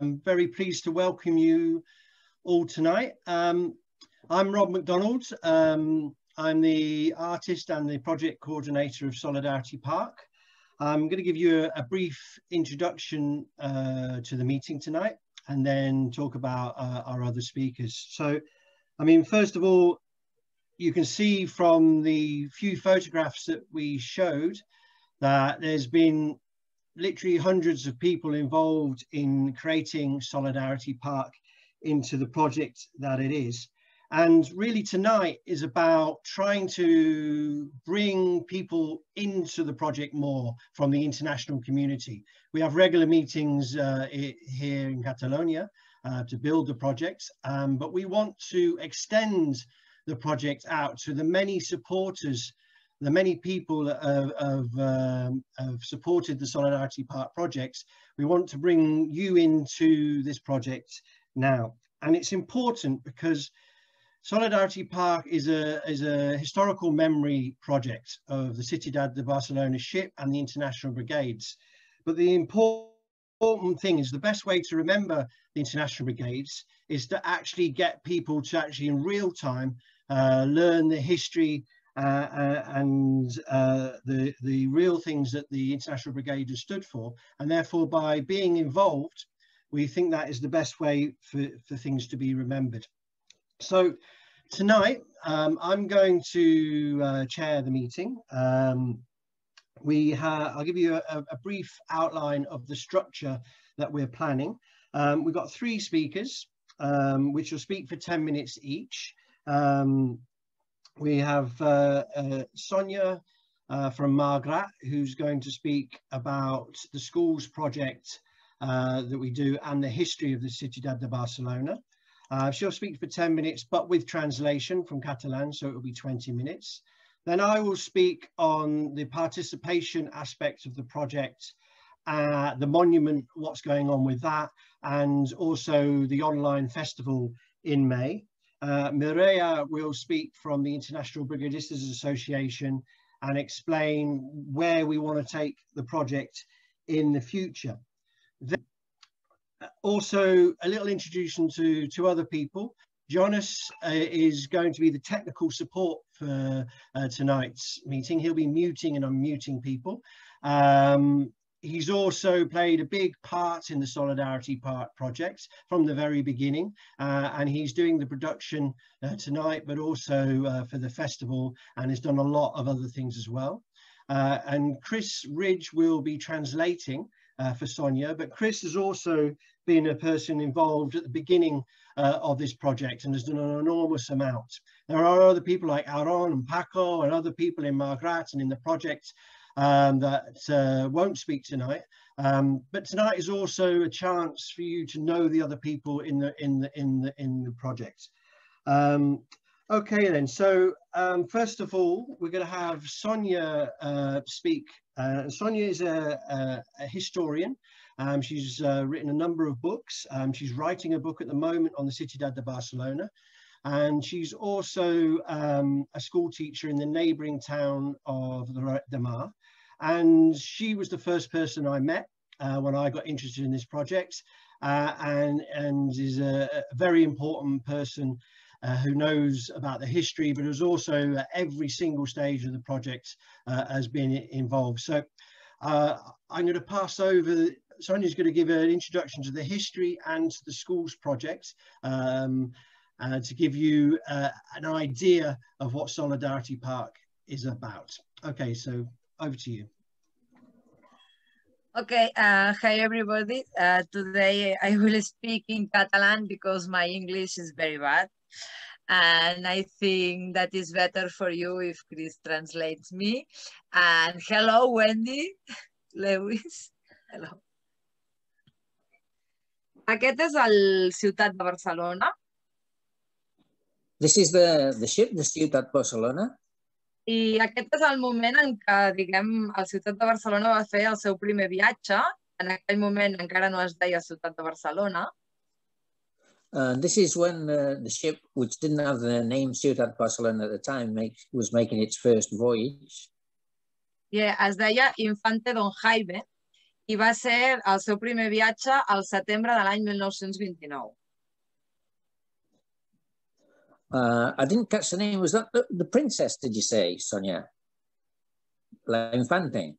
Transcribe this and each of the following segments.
I'm very pleased to welcome you all tonight. I'm Mcdonald. I'm the artist and the project coordinator of Solidarity Park. I'm going to give you a brief introduction to the meeting tonight and then talk about our other speakers. So, I mean, first of all, you can see from the few photographs that we showed that there's been literally hundreds of people involved in creating Solidarity Park into the project that it is. And really tonight is about trying to bring people into the project more from the international community. We have regular meetings here in Catalonia to build the project, but we want to extend the project out to the many supporters, the many people that have supported the Solidarity Park projects. We want to bring you into this project now. And it's important because Solidarity Park is a historical memory project of the Ciudad de Barcelona ship and the international brigades. But the important thing is the best way to remember the international brigades is to actually get people to actually in real time learn the history and the real things that the International Brigade has stood for. And therefore, by being involved, we think that is the best way for things to be remembered. So tonight, I'm going to chair the meeting. I'll give you a brief outline of the structure that we're planning. We've got 3 speakers, which will speak for 10 minutes each. We have Sonia from Margrat, who's going to speak about the schools project that we do and the history of the Ciudad de Barcelona. She'll speak for 10 minutes, but with translation from Catalan, so it will be 20 minutes. Then I will speak on the participation aspect of the project, the monument, what's going on with that, and also the online festival in May. Mireia will speak from the International Brigadistas Association and explain where we want to take the project in the future. Then, also, a little introduction to other people. Jonas is going to be the technical support for tonight's meeting. He'll be muting and unmuting people. He's also played a big part in the Solidarity Park project from the very beginning, and he's doing the production tonight, but also for the festival, and has done a lot of other things as well. And Chris Ridge will be translating for Sonia, but Chris has also been a person involved at the beginning of this project and has done an enormous amount. There are other people like Aaron and Paco and other people in Margrat and in the project that won't speak tonight, but tonight is also a chance for you to know the other people in the project. Okay then, so first of all, we're going to have Sonia speak. Sonia is a historian. She's written a number of books. She's writing a book at the moment on the Ciudad de Barcelona. And she's also a school teacher in the neighbouring town of Lloret de Mar. And she was the first person I met when I got interested in this project, and is a very important person who knows about the history, but has also at every single stage of the project has been involved. So I'm going to pass over. Sonia's going to give an introduction to the history and to the schools project, to give you an idea of what Solidarity Park is about. Okay, so over to you. Okay, hi everybody. Today I will speak in Catalan because my English is very bad. And I think that is better for you if Chris translates me. And hello, Wendy, Lewis, hello. Aquest és el Ciutat de Barcelona. This is the ship, the Ciutat Barcelona. I aquest és el moment en què, diguem, el Ciutat de Barcelona va fer el seu primer viatge. En aquell moment encara no es deia Ciutat de Barcelona. This is when the ship, which didn't have the name Ciutat Barcelona at the time, was making its first voyage. Yeah, es deia Infante Don Jaime i va ser el seu primer viatge al setembre de l'any 1929. I didn't catch the name. Was that the princess, did you say, Sonia? La Infante?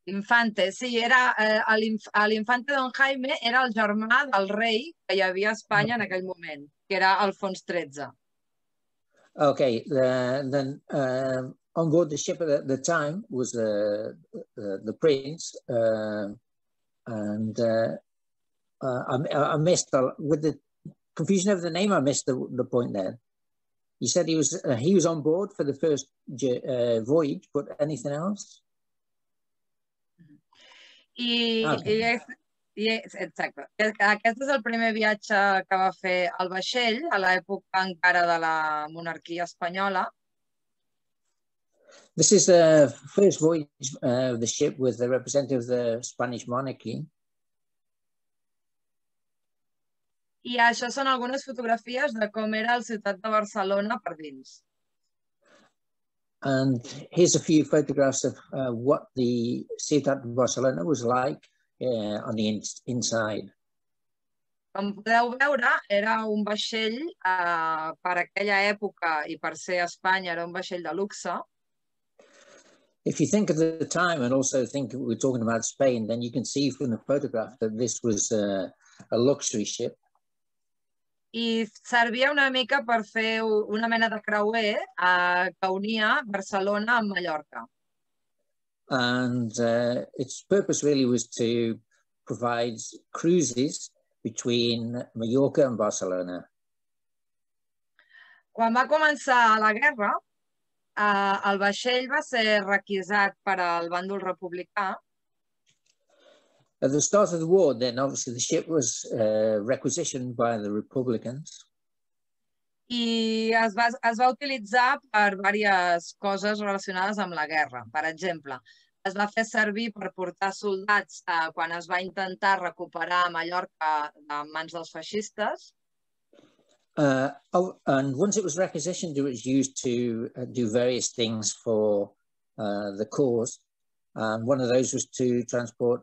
Infante, sí, era l'infante Don Jaime era el germà del rei que hi havia a Espanya en aquell moment, que era Alfons XIII. Okay, then on board the ship at the time was the prince, and I missed, with the confusion of the name, I missed the point there. You said he was on board for the first voyage, but anything else? Exacte. Aquest és el primer viatge que va fer al vaixell a l'època encara de la monarquia espanyola. This is the first voyage of the ship with the representative of the Spanish monarchy. I això són algunes fotografies de com era la ciutat de Barcelona per dins. And here's a few photographs of what the ciutat de Barcelona was like on the inside. Com podeu veure, era un vaixell, per aquella època i per ser a Espanya, era un vaixell de luxe. If you think of the time and also think we're talking about Spain, then you can see from the photograph that this was a luxury ship. I servia una mica per fer una mena de creuer que unia Barcelona amb Mallorca. And its purpose really was to provide cruises between Mallorca and Barcelona. Quan va començar la guerra, el vaixell va ser requisat per al bàndol republicà. At the start of the war, then obviously the ship was requisitioned by the Republicans. I es va utilitzar per diverses coses relacionades amb la guerra. Per exemple, es va fer servir per portar soldats quan es va intentar recuperar Mallorca de mans dels feixistes. And once it was requisitioned, it was used to do various things for the cause. And one of those was to transport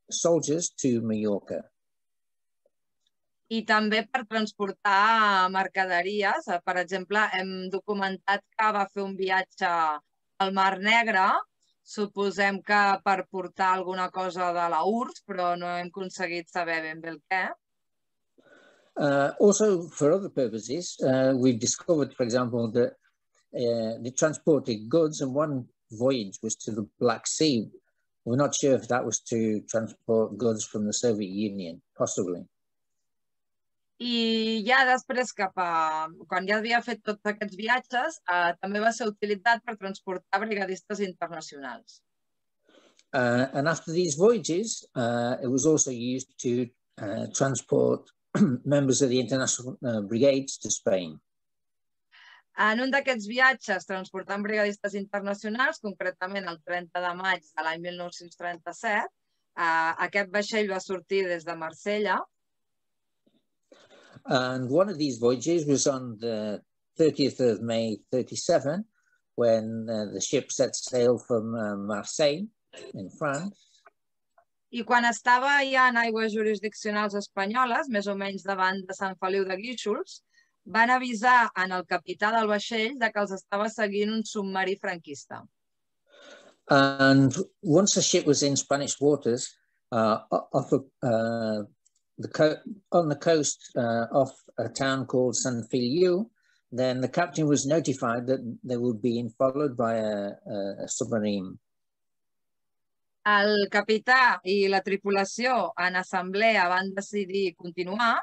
soldiers to Mallorca. I també per transportar mercaderies. Per exemple, hem documentat que va fer un viatge al Mar Negre, suposem que per portar alguna cosa de la URSS, però no hem aconseguit saber ben bé el què. Also, for other purposes, we've discovered, for example, that they transported goods, and one voyage was to the Black Sea. We're not sure if that was to transport goods from the Soviet Union, possibly. I ja després, quan ja havia fet tots aquests viatges, també va ser utilitzat per transportar brigadistes internacionals. And after these voyages, it was also used to transport members of the international brigades to Spain. En un d'aquests viatges, transportant brigadistes internacionals, concretament el 30 de maig de l'any 1937, aquest vaixell va sortir des de Marsella. And one of these voyages was on the 30th of May 37, when the ship set sail from Marseille, in France. I quan estava ja en aigües jurisdiccionals espanyoles, més o menys davant de Sant Feliu de Guíxols, van avisar en el capità del vaixell de que els estava seguint un submarí franquista. And once the ship was in Spanish waters, on the coast off a town called San Feliu, then the captain was notified that they were being followed by a submarine. El capità i la tripulació en assemblea van decidir continuar,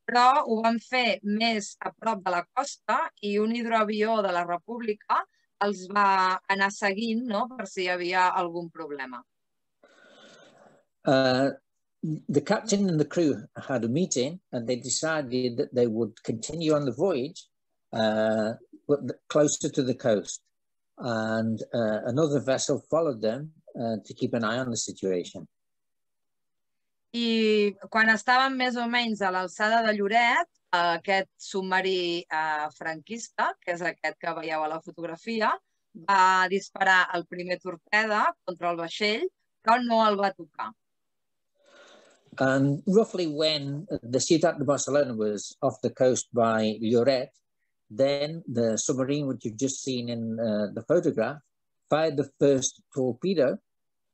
però ho van fer més a prop de la costa i un hidroavió de la República els va anar seguint, no?, per si hi havia algun problema. The captain and the crew had a meeting and they decided that they would continue on the voyage but closer to the coast. And another vessel followed them to keep an eye on the situation. I quan estaven més o menys a l'alçada de Lloret, aquest submarí franquista, que és aquest que veieu a la fotografia, va disparar el primer torpede contra el vaixell, però no el va tocar. And roughly when the Ciutat de Barcelona was off the coast by Lloret, then the submarine, which you've just seen in the photograph, fired the first torpedo,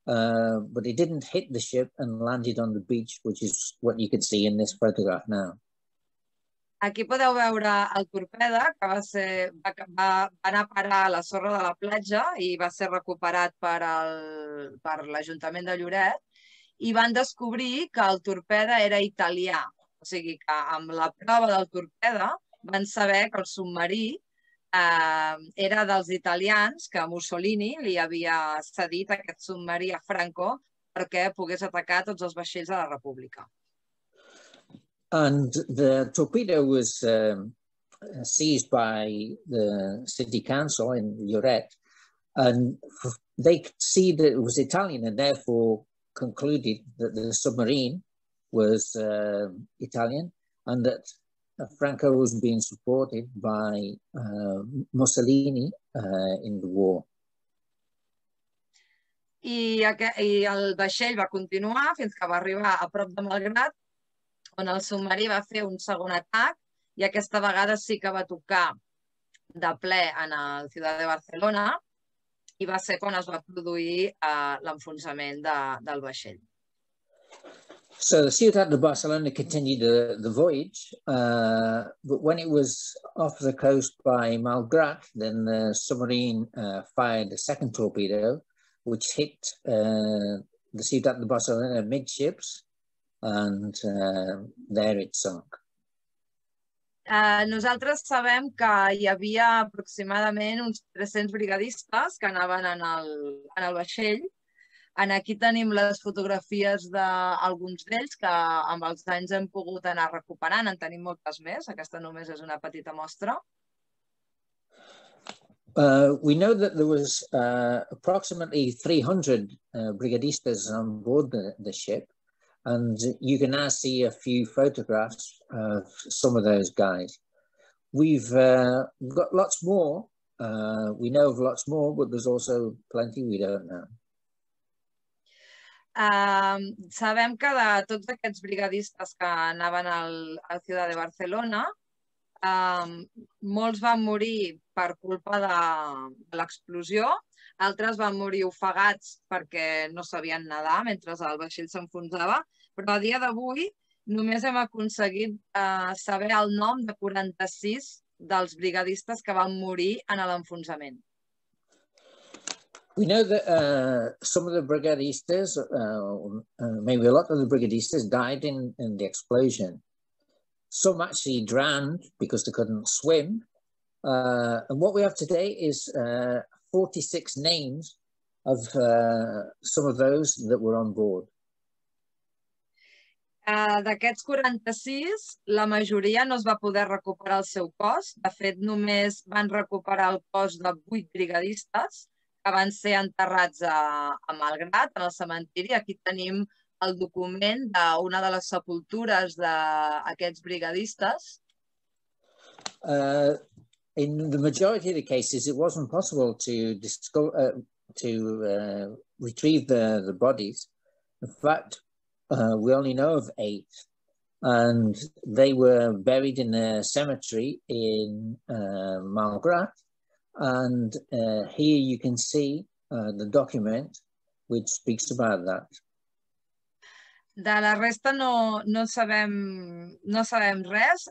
but it didn't hit the ship and landed on the beach, which is what you can see in this photograph now. Aquí podeu veure el torpede que va anar a parar a la sorra de la platja i va ser recuperat per l'Ajuntament de Lloret i van descobrir que el torpede era italià. O sigui que amb la prova del torpede van saber que el submarí era dels italians, que Mussolini li havia cedit aquest submarí a Franco perquè pogués atacar tots els vaixells de la República. And the torpedo was seized by the city council in Lloret, and they could see that it was Italian and therefore concluded that the submarine was Italian and that Franco was being supported by Mussolini in the war. I el vaixell va continuar fins que va arribar a prop de Malgrat, on el submarí va fer un segon atac i aquesta vegada sí que va tocar de ple en el Ciutat de Barcelona i va ser quan es va produir l'enfonsament del vaixell. So the Ciutat de Barcelona continued the voyage, but when it was off the coast by Malgrat, then the submarine fired a second torpedo, which hit the Ciutat de Barcelona midships, and there it sunk. Nosaltres sabem que hi havia aproximadament uns 300 brigadistes que anaven en el vaixell. Aquí tenim les fotografies d'alguns d'ells que amb els anys hem pogut anar recuperant. En tenim moltes més. Aquesta només és una petita mostra. We know that there was approximately 300 brigadistas on board the ship. And you can now see a few photographs of some of those guys. We've got lots more. We know of lots more, but there's also plenty we don't know. Sabem que de tots aquests brigadistes que anaven al Ciutat de Barcelona, molts van morir per culpa de l'explosió, altres van morir ofegats perquè no sabien nedar mentre el vaixell s'enfonsava, però a dia d'avui només hem aconseguit saber el nom de 46 dels brigadistes que van morir en l'enfonsament. We know that some of the brigadistas, maybe a lot of the brigadistas died in the explosion. Some actually drowned because they couldn't swim. And what we have today is 46 names of some of those that were on board. D'aquests 46, la majoria no es va poder recuperar el seu cos. De fet, només van recuperar el cos de 8 brigadistes que van ser enterrats a Malgrat, en el cementiri. Aquí tenim el document d'una de les sepultures d'aquests brigadistes. In the majority of the cases, it wasn't possible to retrieve the bodies. In fact, we only know of 8, and they were buried in a cemetery in Malgrat. And here you can see the document which speaks about that. De la resta no sabem res.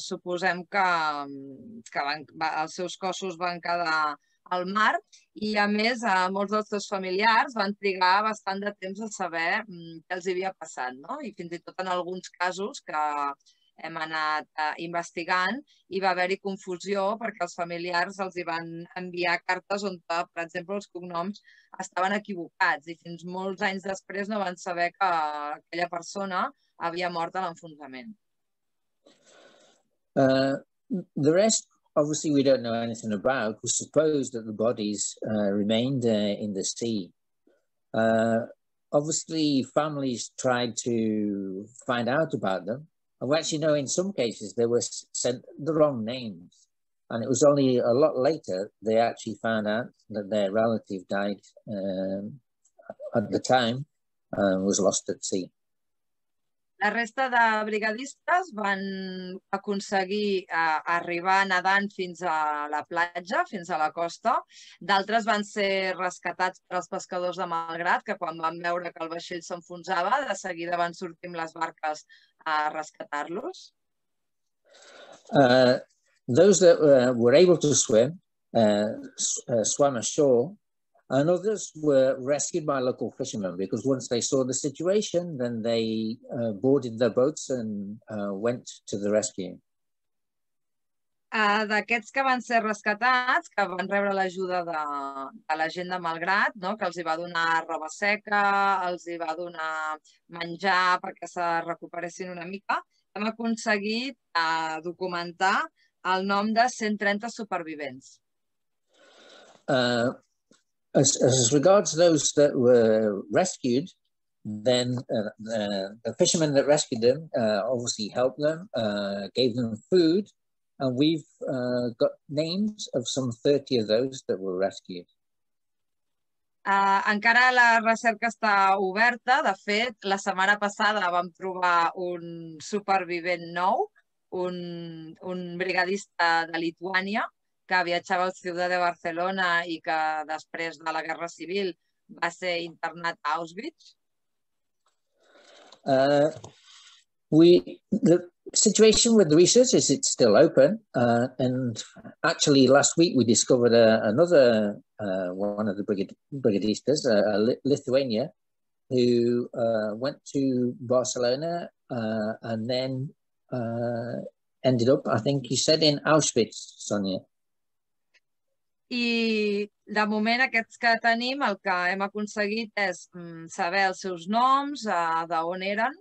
Suposem que els seus cossos van quedar al mar i, a més, molts dels seus familiars van trigar bastant de temps a saber què els havia passat, no? I fins i tot en alguns casos que hem anat investigant hi va haver-hi confusió perquè els familiars els hi van enviar cartes on, per exemple, els cognoms estaven equivocats i fins molts anys després no van saber que aquella persona havia mort a l'enfonsament. The rest, obviously, we don't know anything about. We suppose that the bodies remained in the sea. Obviously, families tried to find out about them. And we actually know in some cases they were sent the wrong names. And it was only a lot later they actually found out that their relative died at the time and was lost at sea. La resta de brigadistes van aconseguir arribar nedant fins a la platja, fins a la costa. D'altres van ser rescatats pels pescadors de Malgrat, que quan van veure que el vaixell s'enfonsava, de seguida van sortir amb les barques a rescatar-los. Those that were able to swim swam ashore, and others were rescued by local fishermen, because once they saw the situation, then they boarded their boats and went to the rescue. D'aquests que van ser rescatats, que van rebre l'ajuda de la gent de Malgrat, no? Que els hi va donar roba seca, els hi va donar menjar perquè se recuperessin una mica, hem aconseguit documentar el nom de 130 supervivents. As regards those that were rescued, then the fishermen that rescued them obviously helped them, gave them food, and we've got names of some 30 of those that were rescued. Encara la recerca està oberta. De fet, la setmana passada vam trobar un supervivent nou, un brigadista de Lituània, que viatjava a la ciutat de Barcelona i que després de la Guerra Civil va ser internat a Auschwitz. The situation with the research is it's still open, and actually last week we discovered another one of the brigadistas, Lithuania, who went to Barcelona and then ended up, I think you said, in Auschwitz, Sonia. I de moment aquests que tenim, el que hem aconseguit és saber els seus noms, d'on eren,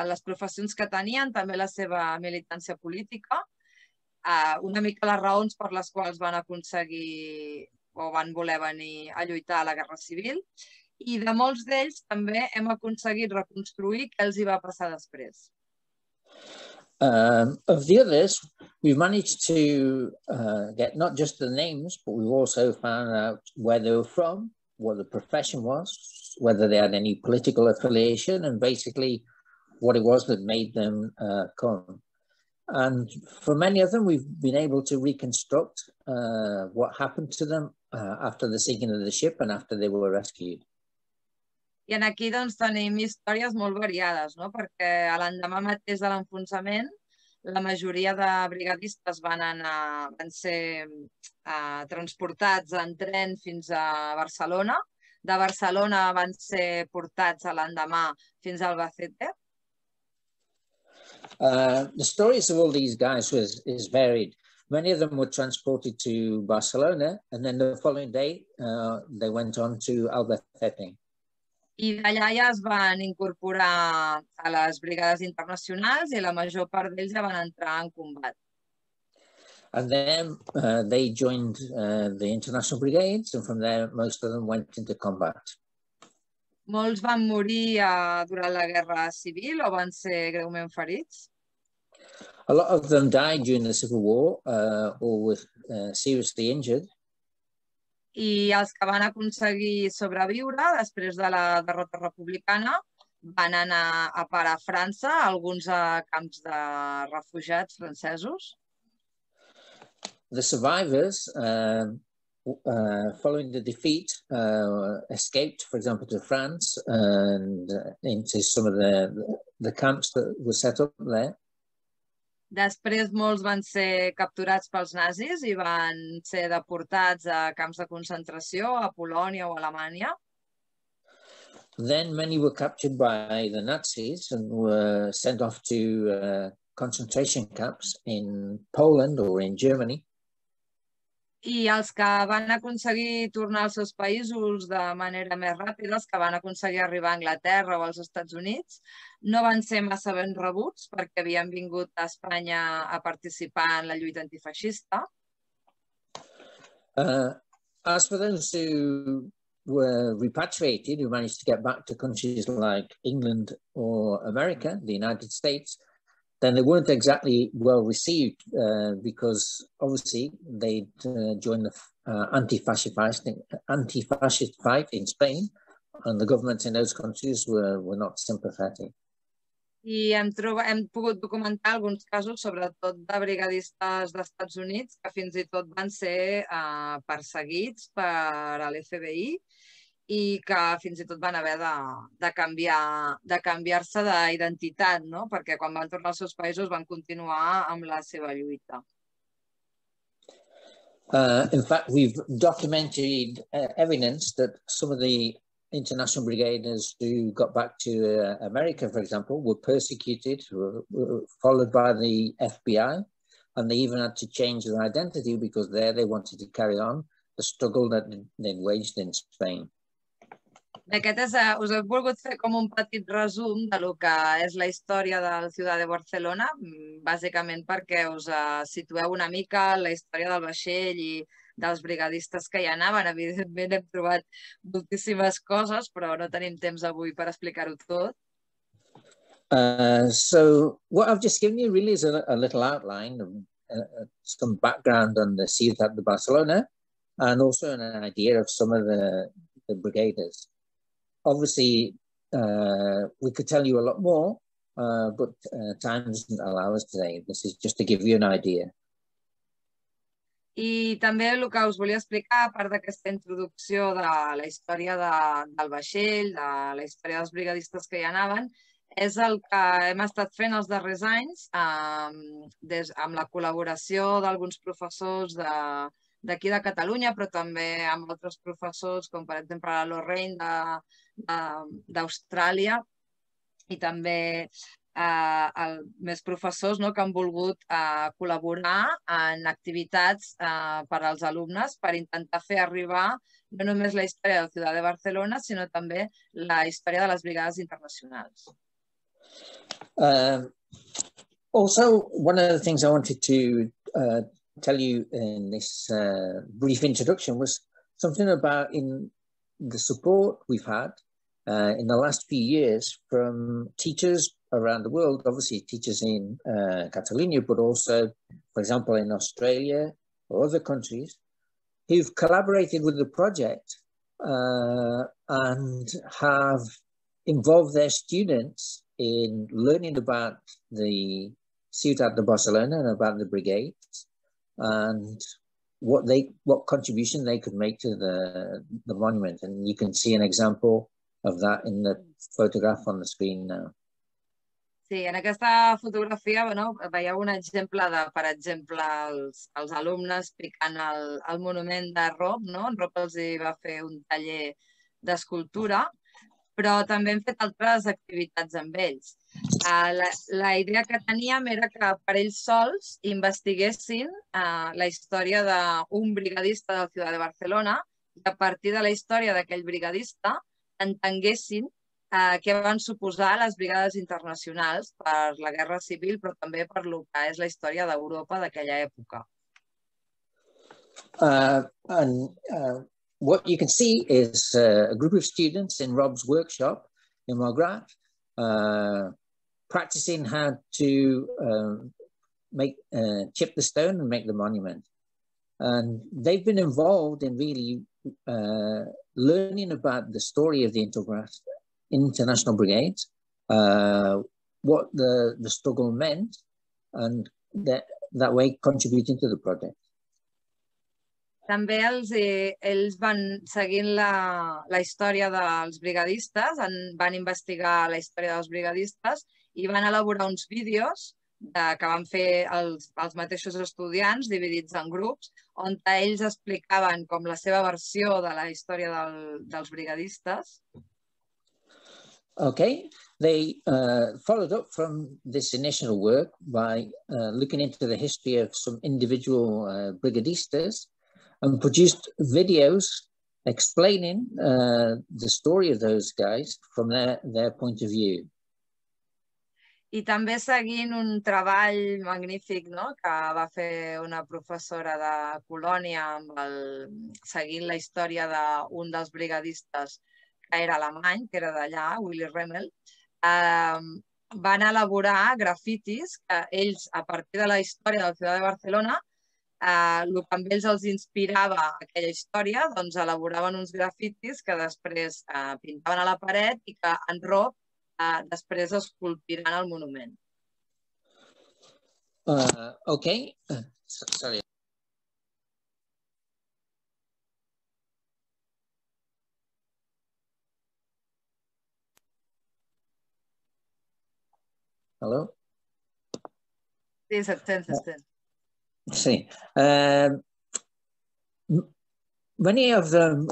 les professions que tenien, també la seva militància política, una mica les raons per les quals van aconseguir o van voler venir a lluitar a la Guerra Civil, i de molts d'ells també hem aconseguit reconstruir què els hi va passar després. Of the others, we've managed to get not just the names, but we've also found out where they were from, what the profession was, whether they had any political affiliation, and basically what it was that made them come. And for many of them, we've been able to reconstruct what happened to them after the sinking of the ship and after they were rescued. I aquí doncs, tenim històries molt variades, no? Perquè a l'endemà mateix de l'enfonsament, la majoria de brigadistes van ser transportats en tren fins a Barcelona. De Barcelona van ser portats a l'endemà fins a Albacete. The stories of all these guys is varied. Many of them were transported to Barcelona, and then the following day they went on to Albacete. I d'allà ja es van incorporar a les brigades internacionals i la major part d'ells ja van entrar en combat. And then they joined the international brigades, and from there most of them went into combat. Molts van morir durant la Guerra Civil o van ser greument ferits. A lot of them died during the Civil War or were seriously injured. I els que van aconseguir sobreviure després de la derrota republicana van anar a parar a França, alguns a camps de refugiats francesos. The survivors, following the defeat, escaped, for example, to France and into some of the camps that were set up there. Després molts van ser capturats pels nazis i van ser deportats a camps de concentració a Polònia o Alemanya. Then many were captured by the Nazis and were sent off to concentration camps in Poland or in Germany. I els que van aconseguir tornar als seus països de manera més ràpida, els que van aconseguir arribar a Anglaterra o als Estats Units, no van ser massa ben rebuts perquè havien vingut a Espanya a participar en la lluita antifeixista. As for those who were repatriated, who managed to get back to countries like England or America, the United States, then they weren't exactly well received because obviously they'd joined the anti-fascist fight in Spain, and the governments in those countries were not sympathetic. I els que van aconseguir tornar als seus països de manera més ràpida, els que van aconseguir arribar a Anglaterra o als Estats Units, no van ser massa ben rebuts perquè havien vingut a Espanya a participar en la lluita antifeixista. I hem pogut documentar alguns casos, sobretot de brigadistes dels Estats Units, que fins i tot van ser perseguits per l'FBI i que fins i tot van haver de canviar-se d'identitat, no? Perquè quan van tornar als seus països van continuar amb la seva lluita. In fact, we've documented evidence that some of the international brigaders who got back to America, for example, were persecuted, were followed by the FBI, and they even had to change their identity because there they wanted to carry on the struggle that they'd waged in Spain. Us he volgut fer com un petit resum de lo que és la història del Ciutat de Barcelona, bàsicament perquè us situeu una mica la història del vaixell i dels brigadistes que hi anaven. Evidentment hem trobat moltíssimes coses, però no tenim temps avui per explicar-ho tot. So what I've just given you really is a little outline of some background on the Ciutat de Barcelona and also an idea of some of the brigaders. Obviously, we could tell you a lot more, but time doesn't allow us today. This is just to give you an idea. I també el que us volia explicar, a part d'aquesta introducció de la història del vaixell, de la història dels brigadistes que hi anaven, és el que hem estat fent els darrers anys amb la col·laboració d'alguns professors d'aquí de Catalunya, però també amb altres professors, com per exemple la Lorraine d'Austràlia, i també més professors que han volgut col·laborar en activitats per als alumnes per intentar fer arribar no només la història de la ciutat de Barcelona, sinó també la història de les brigades internacionals. Also, one of the things I wanted to tell you in this brief introduction was something about the support we've had in the last few years from teachers around the world, obviously teachers in Catalonia, but also, for example, in Australia or other countries, who've collaborated with the project and have involved their students in learning about the Ciutat de Barcelona and about the brigades and what contribution they could make to the monument. And you can see an example of that in the photograph on the screen now. Sí, en aquesta fotografia veieu un exemple de, per exemple, els alumnes picant el monument de Rob, no? En Rob els va fer un taller d'escultura, però també hem fet altres activitats amb ells. La idea que teníem era que per ells sols investiguessin la història d'un brigadista de la ciutat de Barcelona i a partir de la història d'aquell brigadista entenguessin què van suposar les brigades internacionals per la Guerra Civil, però també per lo que és la història d'Europa d'aquella època. What you can see is a group of students in Rob's workshop in Malgrat practicing how to chip the stone and make the monument. And they've been involved in really learning about the story of the International Brigades, what the struggle meant, and that way contributing to the project. També ells van seguint la història dels brigadistes, van investigar la història dels brigadistes i van elaborar uns vídeos que van fer els mateixos estudiants dividits en grups, on ells explicaven com la seva versió de la història dels brigadistes. Okay, they followed up from this initial work by looking into the history of some individual brigadistas and produced videos explaining the story of those guys from their point of view. I també seguint un treball magnífic que va fer una professora de Colònia seguint la història d'un dels brigadistes que era alemany, que era d'allà, Willy Remmel, van elaborar grafitis que ells, a partir de la història de la ciutat de Barcelona, el que amb ells els inspirava aquella història, doncs elaboraven uns grafitis que després pintaven a la paret i que en Rob després esculpiran el monument. Okay, sorry. Hello? Sí, se't sent. See, many of them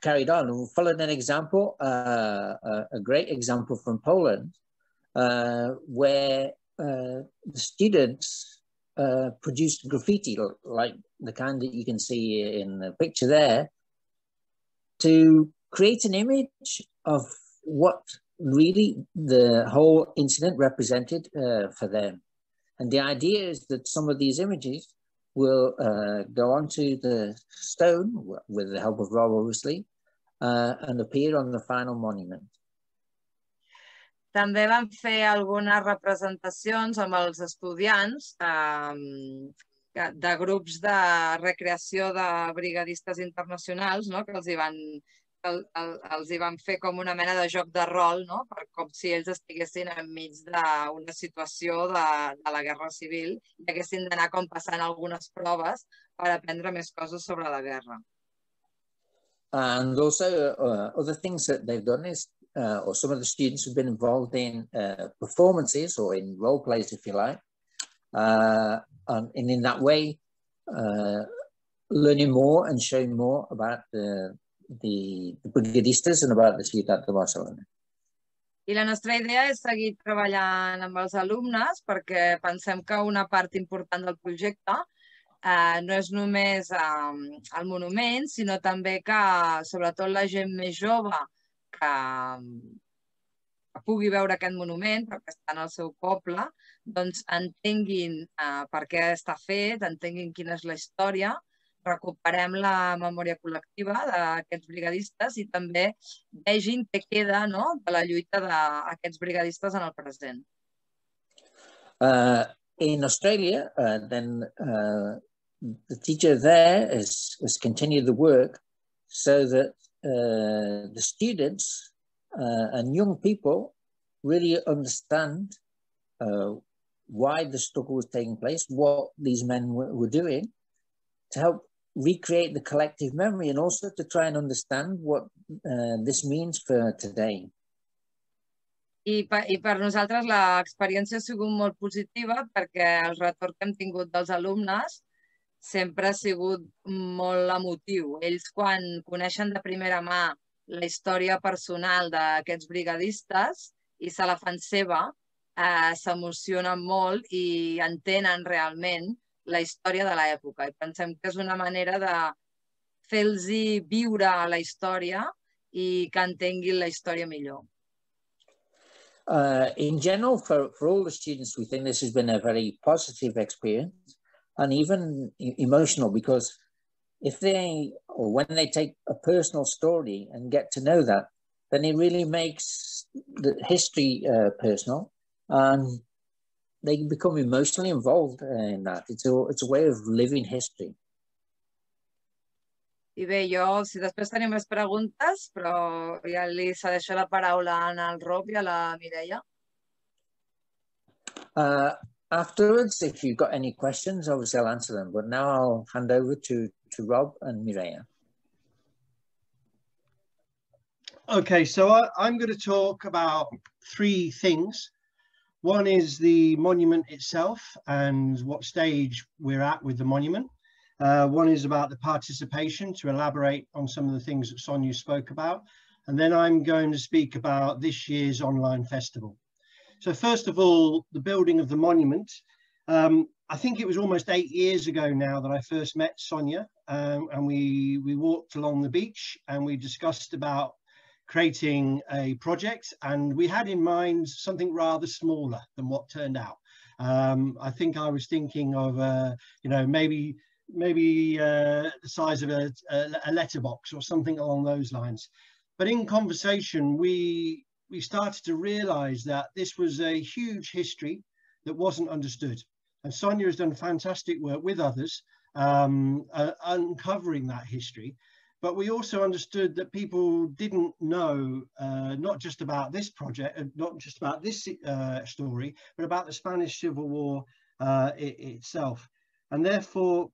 carried on and followed an example, a great example from Poland, where the students produced graffiti like the kind that you can see in the picture there to create an image of what really the whole incident represented for them. And the idea is that some of these images will go onto the stone with the help of Rob, obviously, and appear on the final monument. També van fer algunes representacions amb els estudiants de grups de recreació de brigadistes internacionals, no? Que els hi van fer com una mena de joc de rol, no? Com si ells estiguessin enmig d'una situació de la Guerra Civil i haguessin d'anar com passant algunes proves per aprendre més coses sobre la guerra. And also other things that they've done is, or some of the students have been involved in performances or in role plays, if you like, and in that way, learning more and showing more about the brigadistas and about the ciutat de Barcelona. I la nostra idea és seguir treballant amb els alumnes perquè pensem que una part important del projecte no és només el monument, sinó també que, sobretot la gent més jove que pugui veure aquest monument, perquè està en el seu poble, doncs entenguin per què està fet, entenguin quina és la història, recuperem la memòria col·lectiva d'aquests brigadistes i també vegin què queda, no?, de la lluita d'aquests brigadistes en el present. In Australia, then the teacher there has continued the work so that the students and young people really understand why the struggle was taking place, what these men were doing, to help recreate the collective memory and also to try and understand what this means for today. I per nosaltres l'experiència ha sigut molt positiva perquè el retorn que hem tingut dels alumnes sempre ha sigut molt emotiu. Ells, quan coneixen de primera mà la història personal d'aquests brigadistes i se la fan seva, s'emocionen molt i entenen realment la història de l'època. I pensem que és una manera de fer-los viure la història i que entenguin la història millor. In general, for all the students, we think this has been a very positive experience and even emotional, because if they, or when they take a personal story and get to know that, then it really makes the history personal and they become emotionally involved in that. It's a way of living history. I bé, jo, si després tenim més preguntes, però ja li cedeixo la paraula al Rob i a la Mireia. Afterwards, if you've got any questions, obviously I'll answer them. But now I'll hand over to Rob and Mireia. Okay, so I'm going to talk about three things. One is the monument itself and what stage we're at with the monument. One is about the participation, to elaborate on some of the things that Sonia spoke about. And then I'm going to speak about this year's online festival. So first of all, the building of the monument. I think it was almost 8 years ago now that I first met Sonia, and we walked along the beach and we discussed about creating a project, and we had in mind something rather smaller than what turned out. I think I was thinking of, maybe the size of a letterbox or something along those lines. But in conversation, we started to realize that this was a huge history that wasn't understood. And Sonia has done fantastic work with others, uncovering that history. but we also understood that people didn't know not just about this project, not just about this story, but about the Spanish Civil War itself. And therefore,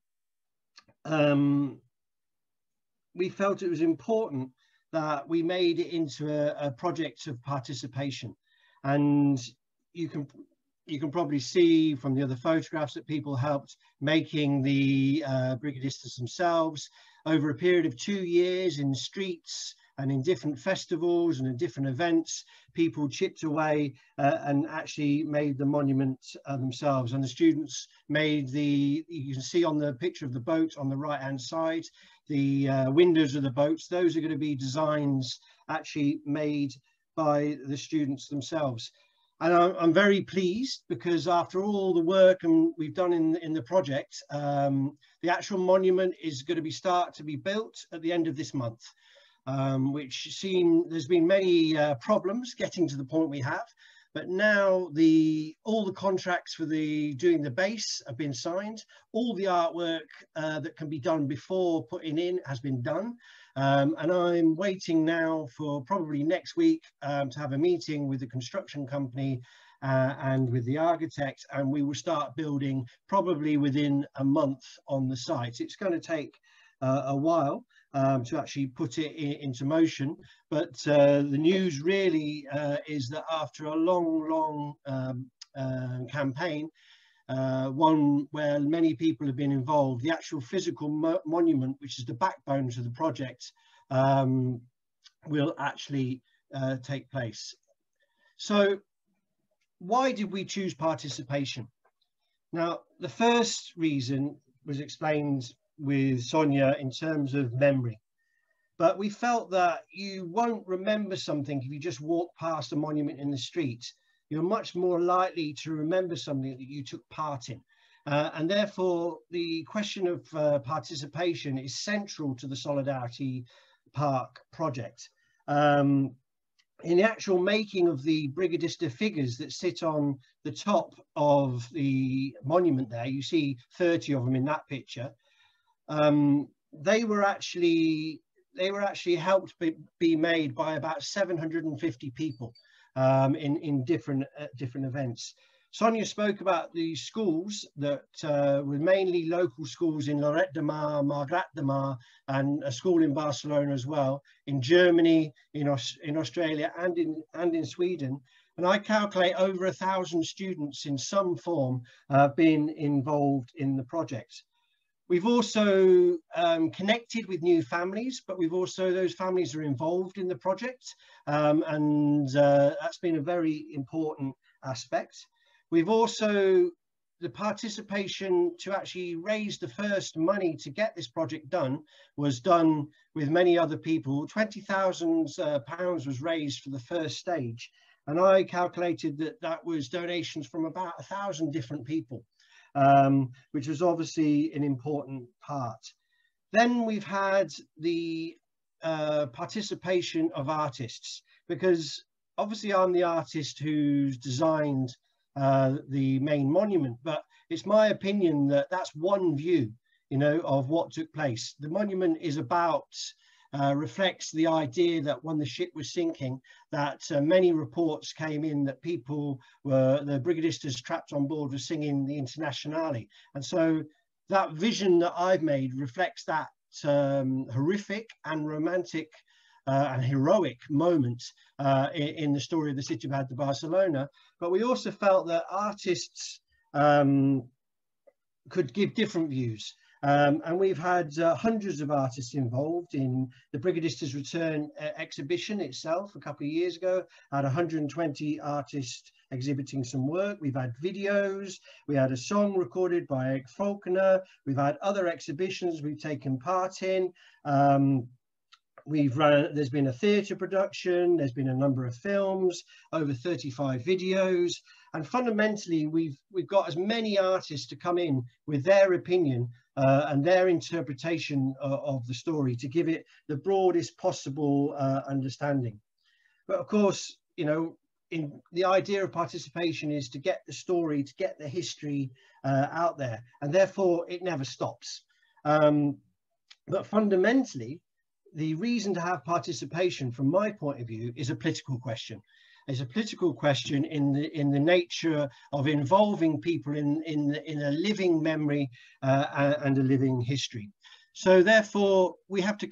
we felt it was important that we made it into a project of participation. And you can probably see from the other photographs that people helped making the brigadistas themselves over a period of 2 years in the streets and in different festivals and in different events. People chipped away and actually made the monument themselves. And the students made you can see on the picture of the boat on the right hand side, the windows of the boats. Those are going to be designs actually made by the students themselves. And I'm very pleased because after all the work we've done in the project, the actual monument is going to start to be built at the end of this month, which there's been many problems getting to the point we have, but now all the contracts for doing the base have been signed. All the artwork that can be done before putting in has been done. And I'm waiting now for probably next week to have a meeting with the construction company and with the architect, and we will start building probably within a month on the site. It's going to take a while to actually put it into motion, but the news really is that after a long campaign, one where many people have been involved, the actual physical monument, which is the backbone to the project, will actually take place. So why did we choose participation? Now, the first reason was explained with Sonia in terms of memory, but we felt that you won't remember something if you just walk past a monument in the street. You're much more likely to remember something that you took part in. And therefore, the question of participation is central to the Solidarity Park project. In the actual making of the brigadista figures that sit on the top of the monument there, you see 30 of them in that picture. They were actually helped be made by about 750 people in different events. Sonia spoke about the schools that were mainly local schools in Lloret de Mar, Malgrat de Mar, and a school in Barcelona as well, in Germany, in Australia, and in Sweden. And I calculate over 1,000 students in some form have been involved in the project. We've also connected with new families, but those families are involved in the project, and that's been a very important aspect. We've also, the participation to actually raise the first money to get this project done was done with many other people. £20,000 was raised for the first stage, and I calculated that was donations from about 1,000 different people. Which was obviously an important part. Then we've had the participation of artists, because obviously I'm the artist who's designed the main monument, but it's my opinion that that's one view, of what took place. The monument is reflects the idea that when the ship was sinking, that many reports came in that the brigadistas trapped on board were singing the Internationale. And so that vision that I've made reflects that horrific and romantic and heroic moment in the story of the city of Barcelona. But we also felt that artists could give different views. And we've had hundreds of artists involved in the Brigadistas Return exhibition itself. A couple of years ago, had 120 artists exhibiting some work. We've had videos, we had a song recorded by Eric Faulkner, we've had other exhibitions we've taken part in. There's been a theatre production, there's been a number of films, over 35 videos, and fundamentally we've got as many artists to come in with their opinion and their interpretation of the story to give it the broadest possible understanding. But of course, the idea of participation is to get the story, to get the history out there, and therefore it never stops. But fundamentally, the reason to have participation, from my point of view, is a political question. It's a political question in the nature of involving people in a living memory and a living history. So therefore, we have to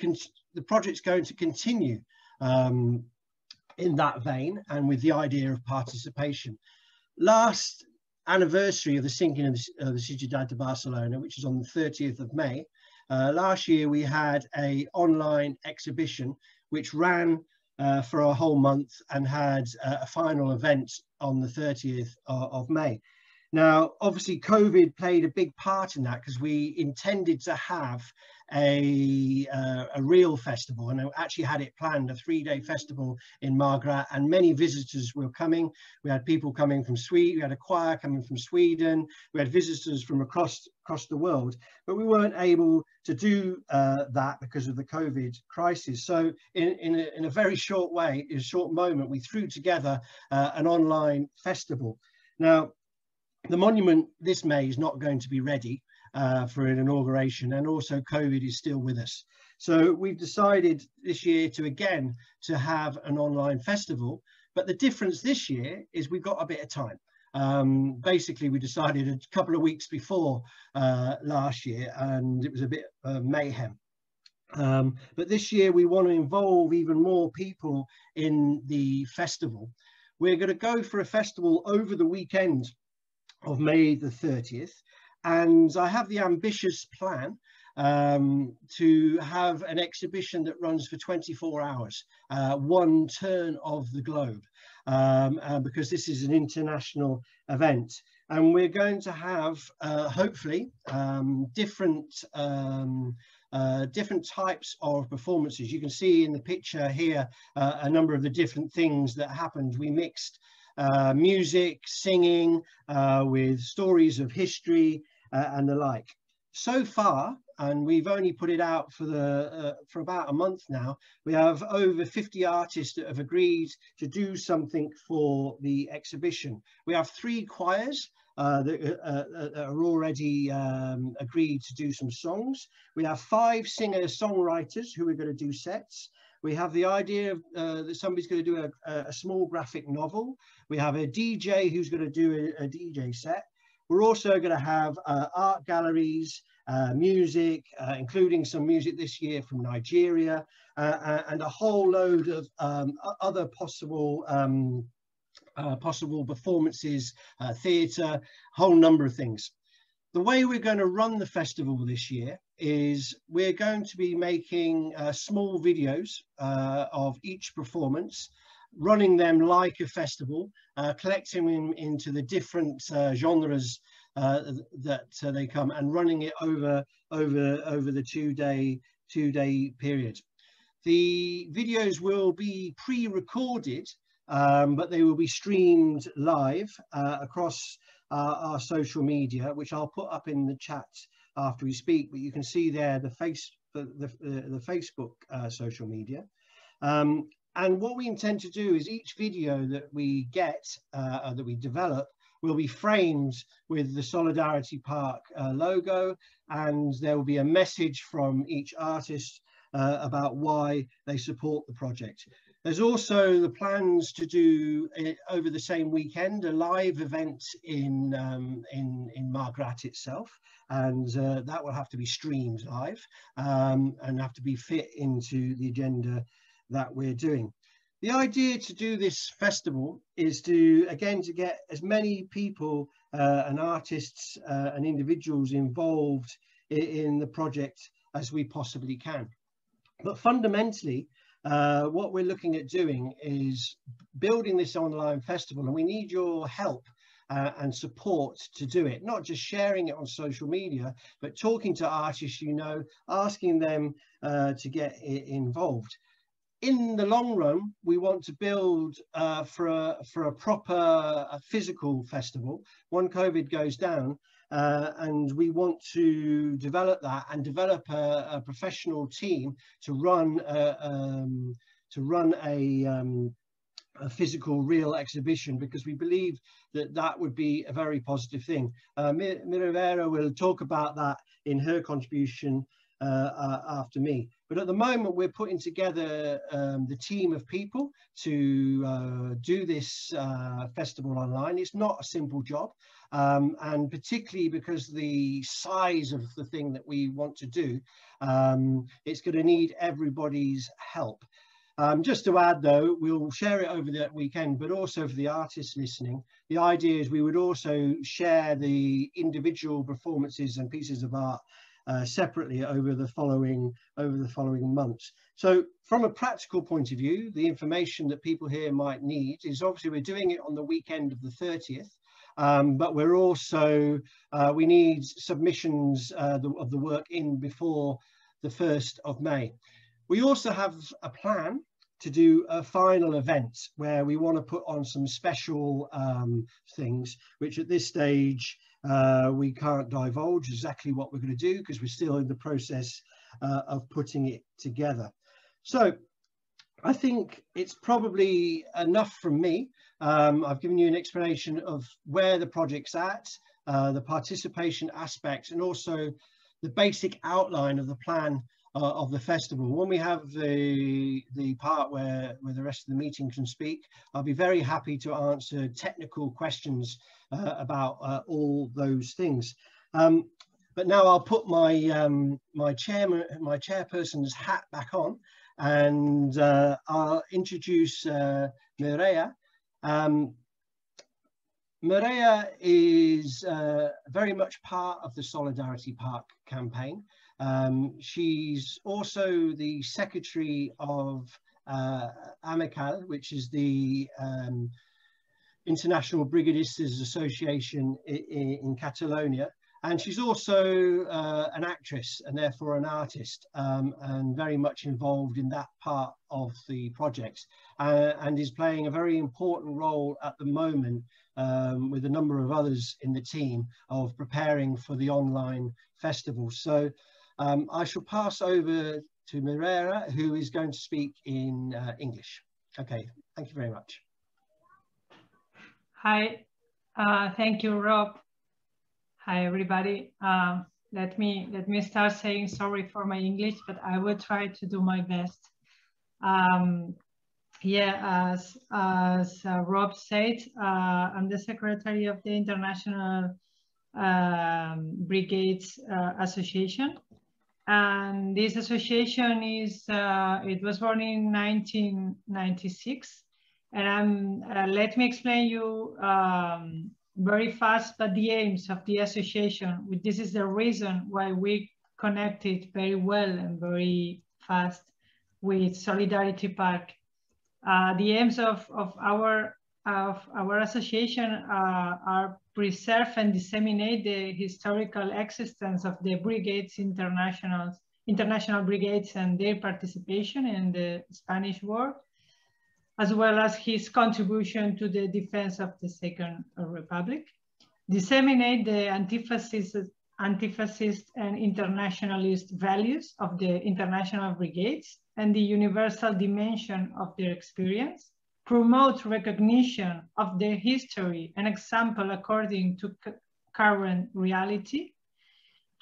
the project's going to continue in that vein and with the idea of participation. Last anniversary of the sinking of the Ciudad de Barcelona, which is on the 30th of May, last year we had an online exhibition which ran for a whole month and had a final event on the 30th of May. Now, obviously, COVID played a big part in that because we intended to have a real festival, and I actually had it planned, a 3-day festival in Margrat, and many visitors were coming. We had people coming from Sweden, we had a choir coming from Sweden, we had visitors from across the world, but we weren't able to do that because of the COVID crisis. So in a very short way, in a short moment, we threw together an online festival. Now, the monument this May is not going to be ready for an inauguration, and also COVID is still with us. So we've decided this year to have an online festival, but the difference this year is we've got a bit of time. Basically, we decided a couple of weeks before last year, and it was a bit mayhem. But this year we want to involve even more people in the festival. We're going to go for a festival over the weekend of May the 30th, and I have the ambitious plan to have an exhibition that runs for 24 hours, one turn of the globe, because this is an international event, and we're going to have hopefully different types of performances. You can see in the picture here a number of the different things that happened. We mixed music, singing, with stories of history and the like. So far, and we've only put it out for about a month now, we have over 50 artists that have agreed to do something for the exhibition. We have 3 choirs that are already agreed to do some songs. We have 5 singer-songwriters who are going to do sets. We have the idea of that somebody's going to do a small graphic novel. We have a DJ who's going to do a DJ set. We're also going to have art galleries, music, including some music this year from Nigeria, and a whole load of other possible performances, theatre, whole number of things. The way we're going to run the festival this year is we're going to be making small videos of each performance, running them like a festival, collecting them into the different genres that they come, and running it over the two-day period. The videos will be pre-recorded, but they will be streamed live across our social media, which I'll put up in the chat after we speak. But you can see there the Facebook social media. And what we intend to do is each video that we get, that we develop, will be framed with the Solidarity Park logo, and there will be a message from each artist about why they support the project. There's also the plans to do over the same weekend a live event in Margrat itself, and that will have to be streamed live and have to be fit into the agenda that we're doing. The idea to do this festival is to get as many people and artists and individuals involved in the project as we possibly can. But fundamentally, what we're looking at doing is building this online festival, and we need your help and support to do it. Not just sharing it on social media, but talking to artists you know, asking them to get involved. In the long run, we want to build for a proper physical festival when COVID goes down, and we want to develop that and develop a professional team to run a physical real exhibition, because we believe that that would be a very positive thing. Miravera will talk about that in her contribution after me. But at the moment, we're putting together the team of people to do this festival online. It's not a simple job, and particularly because the size of the thing that we want to do, it's going to need everybody's help. Just to add though, we'll share it over the weekend, but also for the artists listening, the idea is we would also share the individual performances and pieces of art separately over the following months. So from a practical point of view, the information that people here might need is obviously we're doing it on the weekend of the 30th, but we're also we need submissions of the work in before the 1st of May. We also have a plan to do a final event where we want to put on some special things, which at this stage we can't divulge exactly what we're going to do because we're still in the process of putting it together. So I think it's probably enough from me. I've given you an explanation of where the project's at, the participation aspects, and also the basic outline of the plan of the festival. When we have the part where the rest of the meeting can speak, I'll be very happy to answer technical questions about all those things. But now I'll put my chairperson's hat back on, and I'll introduce Mireia. Mireia is very much part of the Solidarity Park campaign. She's also the secretary of AMICAL, which is the International Brigadistas Association in Catalonia. And she's also an actress and therefore an artist, and very much involved in that part of the project, and is playing a very important role at the moment with a number of others in the team of preparing for the online festival. So I shall pass over to Mireia, who is going to speak in English. Okay, thank you very much. Hi, thank you, Rob. Hi, everybody. Let me start saying sorry for my English, but I will try to do my best. Yeah, as Rob said, I'm the secretary of the International Brigades Association. And this association is, it was born in 1996. And let me explain you very fast, but the aims of the association. This is the reason why we connected very well and very fast with Solidarity Park. The aims of our association are preserve and disseminate the historical existence of the brigades, international brigades, and their participation in the Spanish War, as well as his contribution to the defense of the Second Republic. Disseminate the anti-fascist and internationalist values of the international brigades and the universal dimension of their experience. Promote recognition of their history and example according to current reality.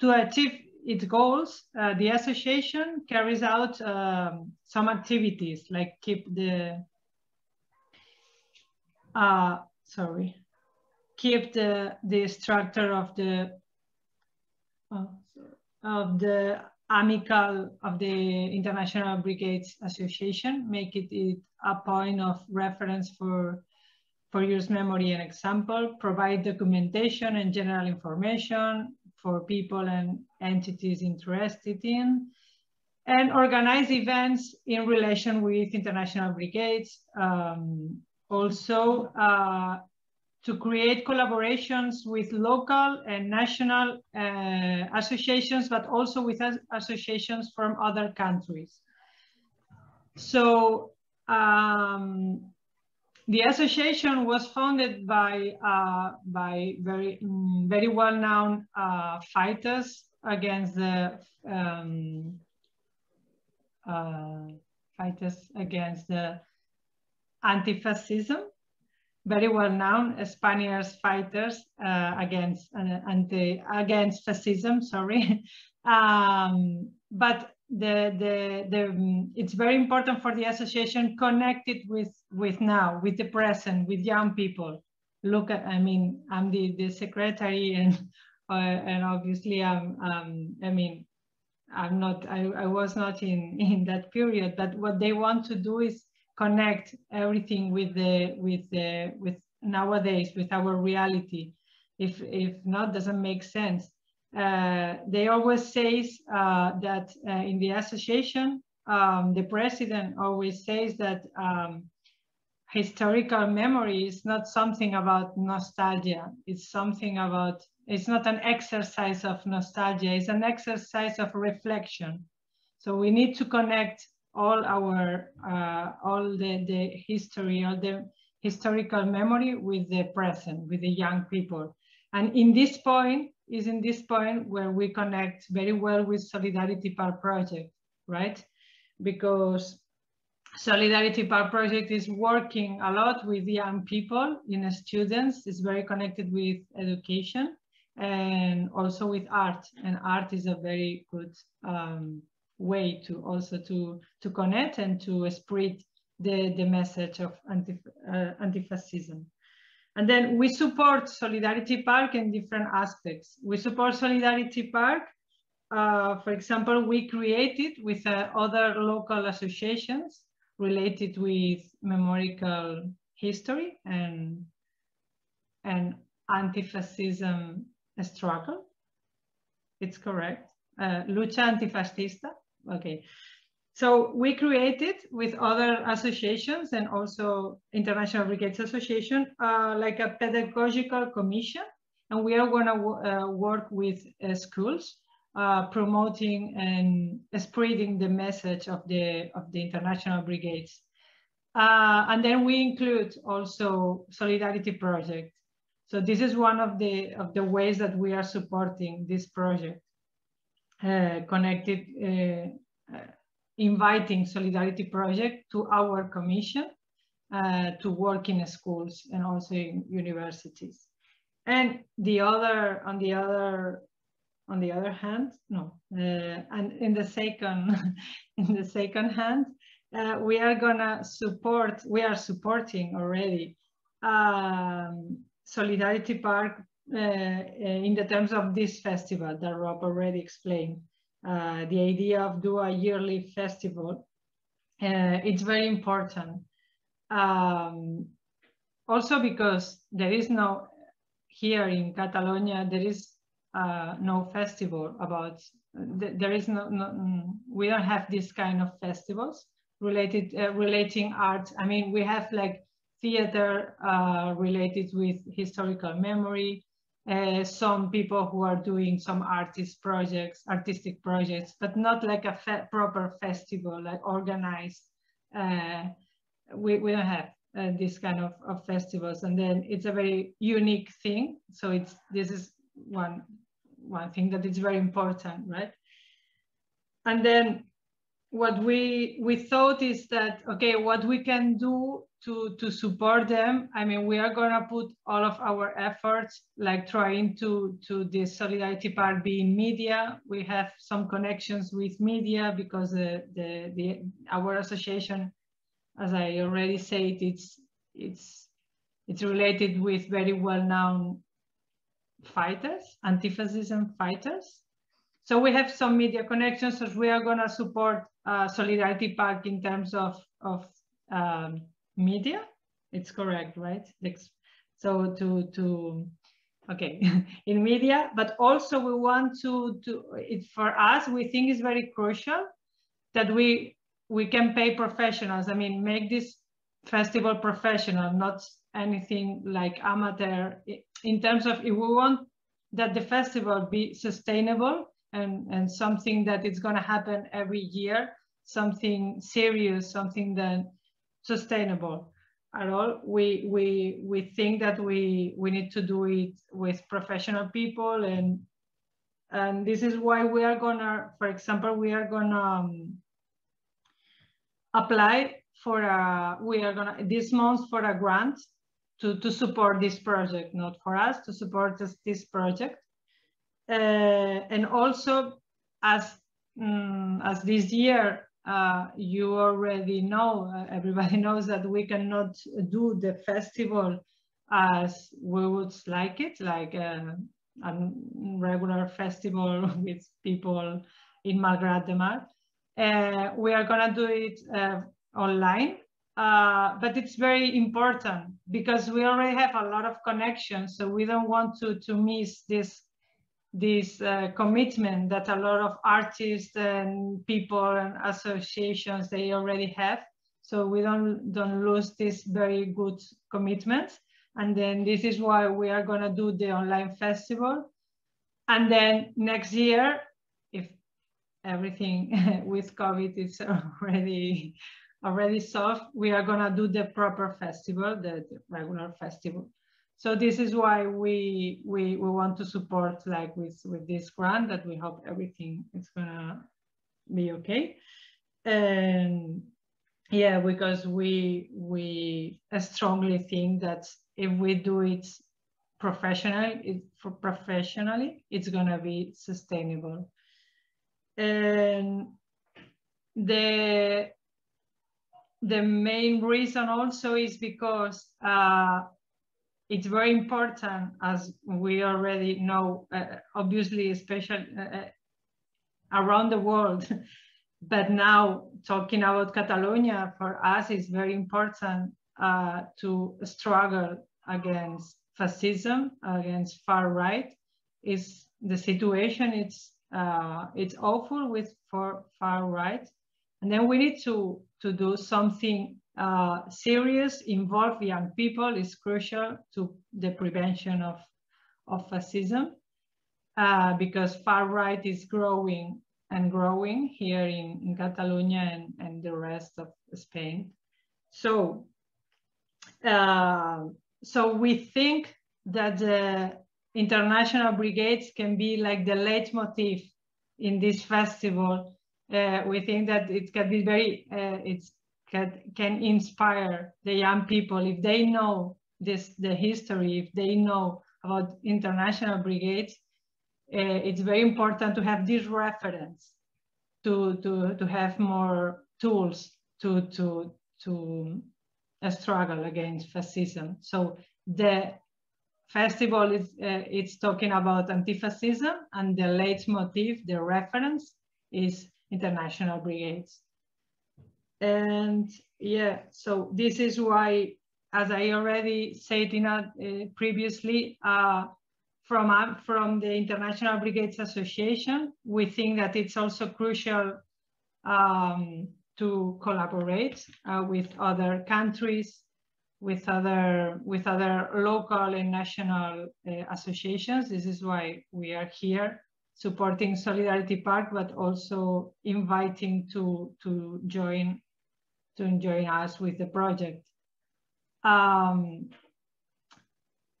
To achieve its goals, the association carries out some activities like keep the structure of the AMICAL of the International Brigades Association, make it a point of reference for use, memory, and example, provide documentation and general information for people and entities interested in, and organize events in relation with international brigades. Also, to create collaborations with local and national associations, but also with associations from other countries. So the association was founded by very well-known fighters against the anti-fascism. Very well-known Spanish fighters against fascism. Sorry, but it's very important for the association connected with now, with the present, with young people. Look at, I mean, I'm the secretary, and obviously I was not in that period, but what they want to do is connect everything with nowadays, with our reality. If not, doesn't make sense. They always say that in the association, the president always says that historical memory is not something about nostalgia. It's something about, it's not an exercise of nostalgia, it's an exercise of reflection. So we need to connect all our, all the history, all the historical memory with the present, with the young people. And in this point where we connect very well with Solidarity Park project, right? Because Solidarity Park project is working a lot with young people, students. It's very connected with education and also with art. And art is a very good way to also to connect and to spread the message of anti-fascism. And then we support Solidarity Park in different aspects. We support Solidarity Park. For example, we created with other local associations related with memorial history and anti-fascism struggle. It's correct. Lucha antifascista. Okay. So we created with other associations and also International Brigades Association, like a pedagogical commission. And we are going to work with schools, promoting and spreading the message of the International Brigades. And then we include also Solidarity Project. So this is one of the ways that we are supporting this project, connected, inviting Solidarity Project to our commission to work in schools and also in universities. And on the other hand, no, and in the second hand, we are supporting already Solidarity Park in the terms of this festival that Rob already explained. The idea of do a yearly festival, it's very important. Also because there is no, here in Catalonia, there is no festival about, there is no, we don't have this kind of festivals related, relating art. I mean, we have like theater related with historical memory, some people who are doing some artistic projects, but not like a proper festival, like organized. We don't have this kind of festivals, and then it's a very unique thing. So this is one thing that is very important, right? And then what we thought is that, okay, what we can do to support them. I mean, we are gonna put all of our efforts, like trying to this Solidarity Park be in media. We have some connections with media because our association, as I already said, it's related with very well-known fighters, anti-fascism fighters. So we have some media connections, so we are gonna support Solidarity Park in terms of media. It's correct, right? So okay, in media, but also we want for us, we think it's very crucial that we can pay professionals. I mean, make this festival professional, not anything like amateur, in terms of if we want that the festival be sustainable and something that it's going to happen every year, something serious, something that sustainable at all. We think that we need to do it with professional people, and this is why we are gonna, for example, we are gonna apply for this month for a grant to support this project, not for us, to support this project. And also, as as this year, you already know, everybody knows that we cannot do the festival as we would like it, like a regular festival with people in Malgrat de Mar. We are gonna do it online, but it's very important because we already have a lot of connections, so we don't want to miss this commitment that a lot of artists and people and associations they already have. So we don't lose this very good commitment. And then this is why we are going to do the online festival. And then next year, if everything with COVID is already solved, we are going to do the proper festival, the regular festival. So this is why we want to support, like with this grant, that we hope everything is gonna be okay. And yeah, because we strongly think that if we do it professionally, it's gonna be sustainable. And the main reason also is because it's very important, as we already know, obviously, especially around the world. But now, talking about Catalonia, for us, it's very important to struggle against fascism, against far right. Is the situation? It's awful with far right, and then we need to do something serious, involve young people is crucial to the prevention of fascism, because far right is growing and growing here in Catalonia and the rest of Spain. So, so we think that the international brigades can be like the leitmotif in this festival. We think that it can be very, can inspire the young people if they know the history, if they know about international brigades. It's very important to have this reference to have more tools to struggle against fascism. So the festival is it's talking about anti-fascism, and the leitmotif, the reference, is international brigades. And yeah, so this is why, as I already said previously, from the International Brigades Association, we think that it's also crucial to collaborate with other countries, with other local and national associations. This is why we are here supporting Solidarity Park, but also inviting to join us with the project.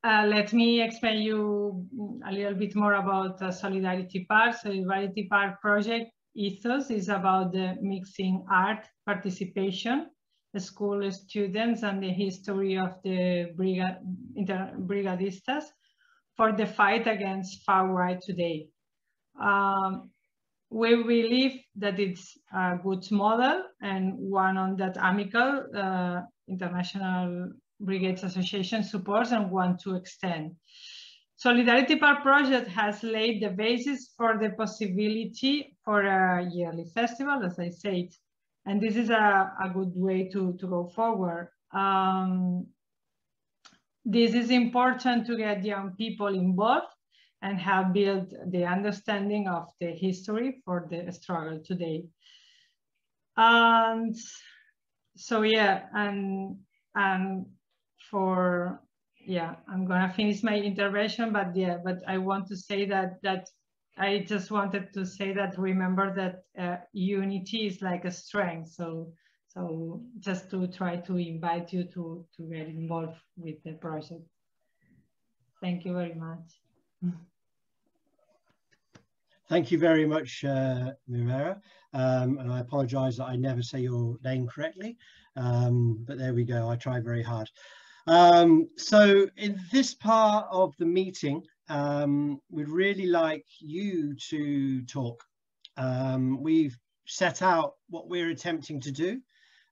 Let me explain you a little bit more about Solidarity Park. Solidarity Park project ethos is about the mixing art, participation, the school students, and the history of the brigadistas for the fight against far right today. We believe that it's a good model and one on that amicable International Brigades Association supports and want to extend. Solidarity Park project has laid the basis for the possibility for a yearly festival, as I said, and this is a good way to go forward. This is important to get young people involved and have built the understanding of the history for the struggle today. And so yeah, and for, yeah, I'm gonna finish my intervention, but yeah, but I want to say that I just wanted to say that remember that unity is like a strength. So just to try to invite you to get involved with the project. Thank you very much. Thank you very much, Mirera. And I apologize that I never say your name correctly, but there we go, I try very hard. So in this part of the meeting, we'd really like you to talk. We've set out what we're attempting to do.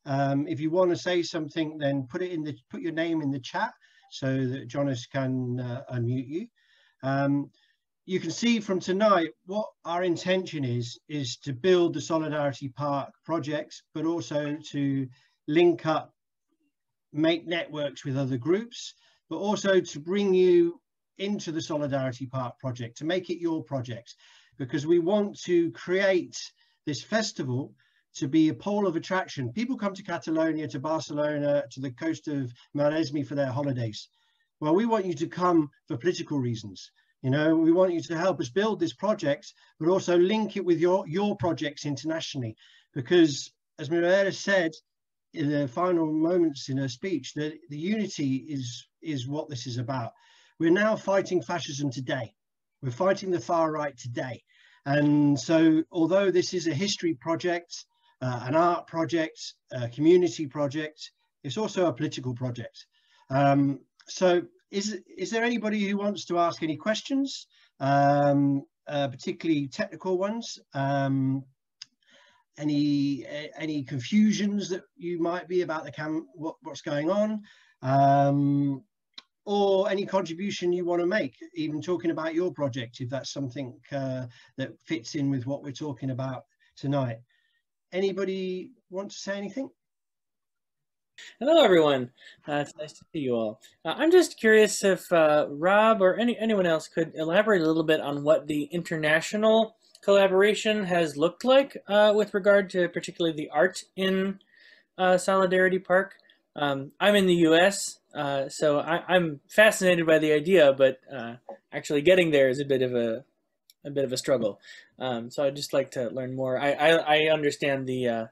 If you want to say something, then put your name in the chat so that Jonas can unmute you. You can see from tonight what our intention is to build the Solidarity Park project, but also to link up, make networks with other groups, but also to bring you into the Solidarity Park project, to make it your project, because we want to create this festival to be a pole of attraction. People come to Catalonia, to Barcelona, to the coast of Maresme for their holidays. Well, we want you to come for political reasons. You know, we want you to help us build this project, but also link it with your projects internationally, because as Mirella said in the final moments in her speech, that the unity is what this is about. We're now fighting fascism today. We're fighting the far right today. And so although this is a history project, an art project, a community project, it's also a political project. So is there anybody who wants to ask any questions, particularly technical ones? Any confusions that you might be about the what's going on, or any contribution you want to make, even talking about your project, if that's something that fits in with what we're talking about tonight. Anybody want to say anything? Hello, everyone. It's nice to see you all. I'm just curious if Rob or anyone else could elaborate a little bit on what the international collaboration has looked like with regard to particularly the art in Solidarity Park. I'm in the U.S., so I'm fascinated by the idea, but actually getting there is a bit of a struggle. So I'd just like to learn more. I understand the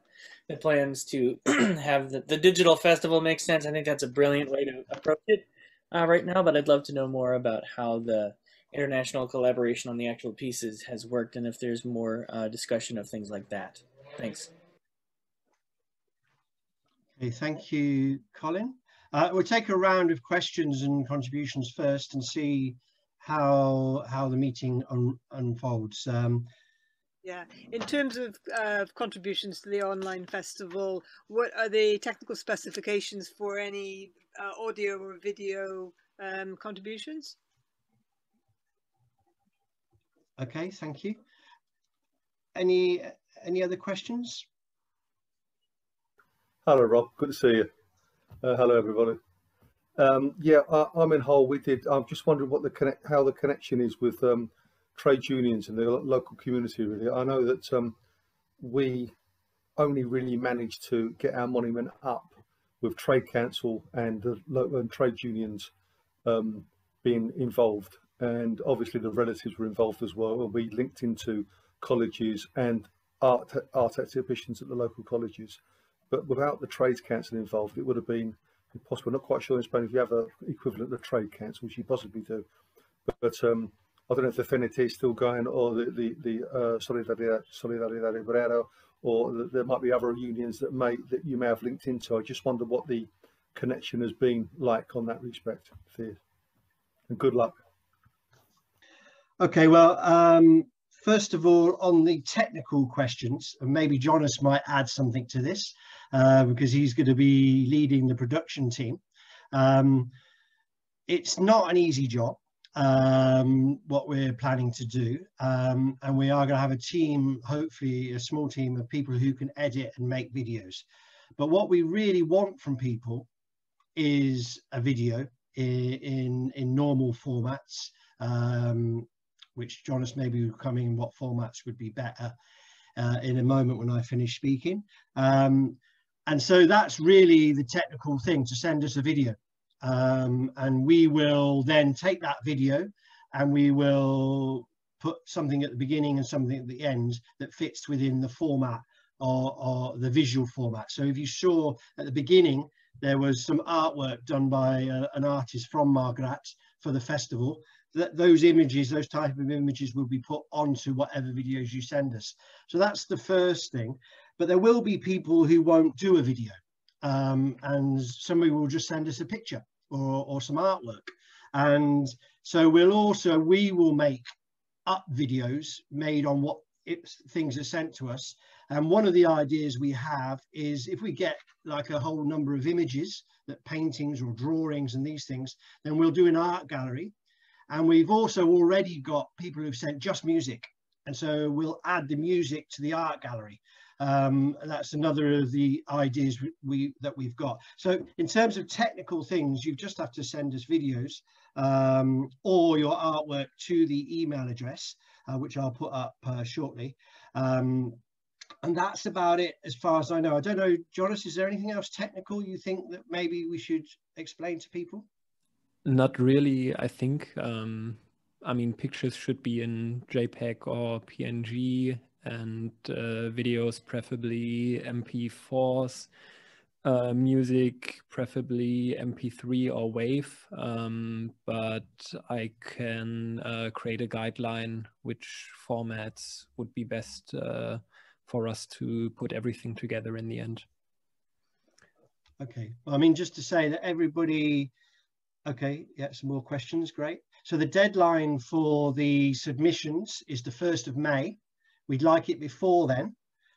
plans to have the digital festival makes sense. I think that's a brilliant way to approach it right now, but I'd love to know more about how the international collaboration on the actual pieces has worked, and if there's more discussion of things like that. Thanks. Okay, thank you, Colin. We'll take a round of questions and contributions first and see how the meeting unfolds. Yeah, in terms of contributions to the online festival, what are the technical specifications for any audio or video contributions? Okay, thank you. Any other questions? Hello, Rob. Good to see you. Hello, everybody. Yeah, I'm in Hull. I'm just wondering what how the connection is with trade unions and the local community. Really, I know that we only really managed to get our monument up with Trade Council and the local and trade unions being involved, and obviously the relatives were involved as well. We linked into colleges and art exhibitions at the local colleges, but without the Trades Council involved, it would have been impossible. I'm not quite sure in Spain if you have an equivalent of Trade Council, which you possibly do, but I don't know if the FNT is still going, or the Solidaridad Obrera, or there might be other unions that you may have linked into. I just wonder what the connection has been like on that respect. And good luck. Okay, well, first of all, on the technical questions, and maybe Jonas might add something to this because he's going to be leading the production team. It's not an easy job. What we're planning to do, and we are going to have a team, hopefully a small team of people who can edit and make videos. But what we really want from people is a video in normal formats, which Jonas maybe will come in what formats would be better in a moment when I finish speaking. And so that's really the technical thing, to send us a video. And we will then take that video and we will put something at the beginning and something at the end that fits within the format or the visual format. So if you saw at the beginning, there was some artwork done by an artist from Margaret for the festival. Those images, those type of images will be put onto whatever videos you send us. So that's the first thing. But there will be people who won't do a video. And somebody will just send us a picture or some artwork. And so we will make up videos made on what things are sent to us. And one of the ideas we have is if we get like a whole number of images, that paintings or drawings and these things, then we'll do an art gallery. And we've also already got people who've sent just music. And so we'll add the music to the art gallery. That's another of the ideas that we've got. So in terms of technical things, you just have to send us videos or your artwork to the email address, which I'll put up shortly. And that's about it as far as I know. I don't know, Jonas, is there anything else technical you think that maybe we should explain to people? Not really, I think. I mean, pictures should be in JPEG or PNG, and videos preferably MP4s, music preferably MP3 or WAV, but I can create a guideline which formats would be best for us to put everything together in the end. Okay, well, I mean, just to say that everybody, okay, yeah, some more questions, great. So the deadline for the submissions is the 1st of May. We'd like it before then,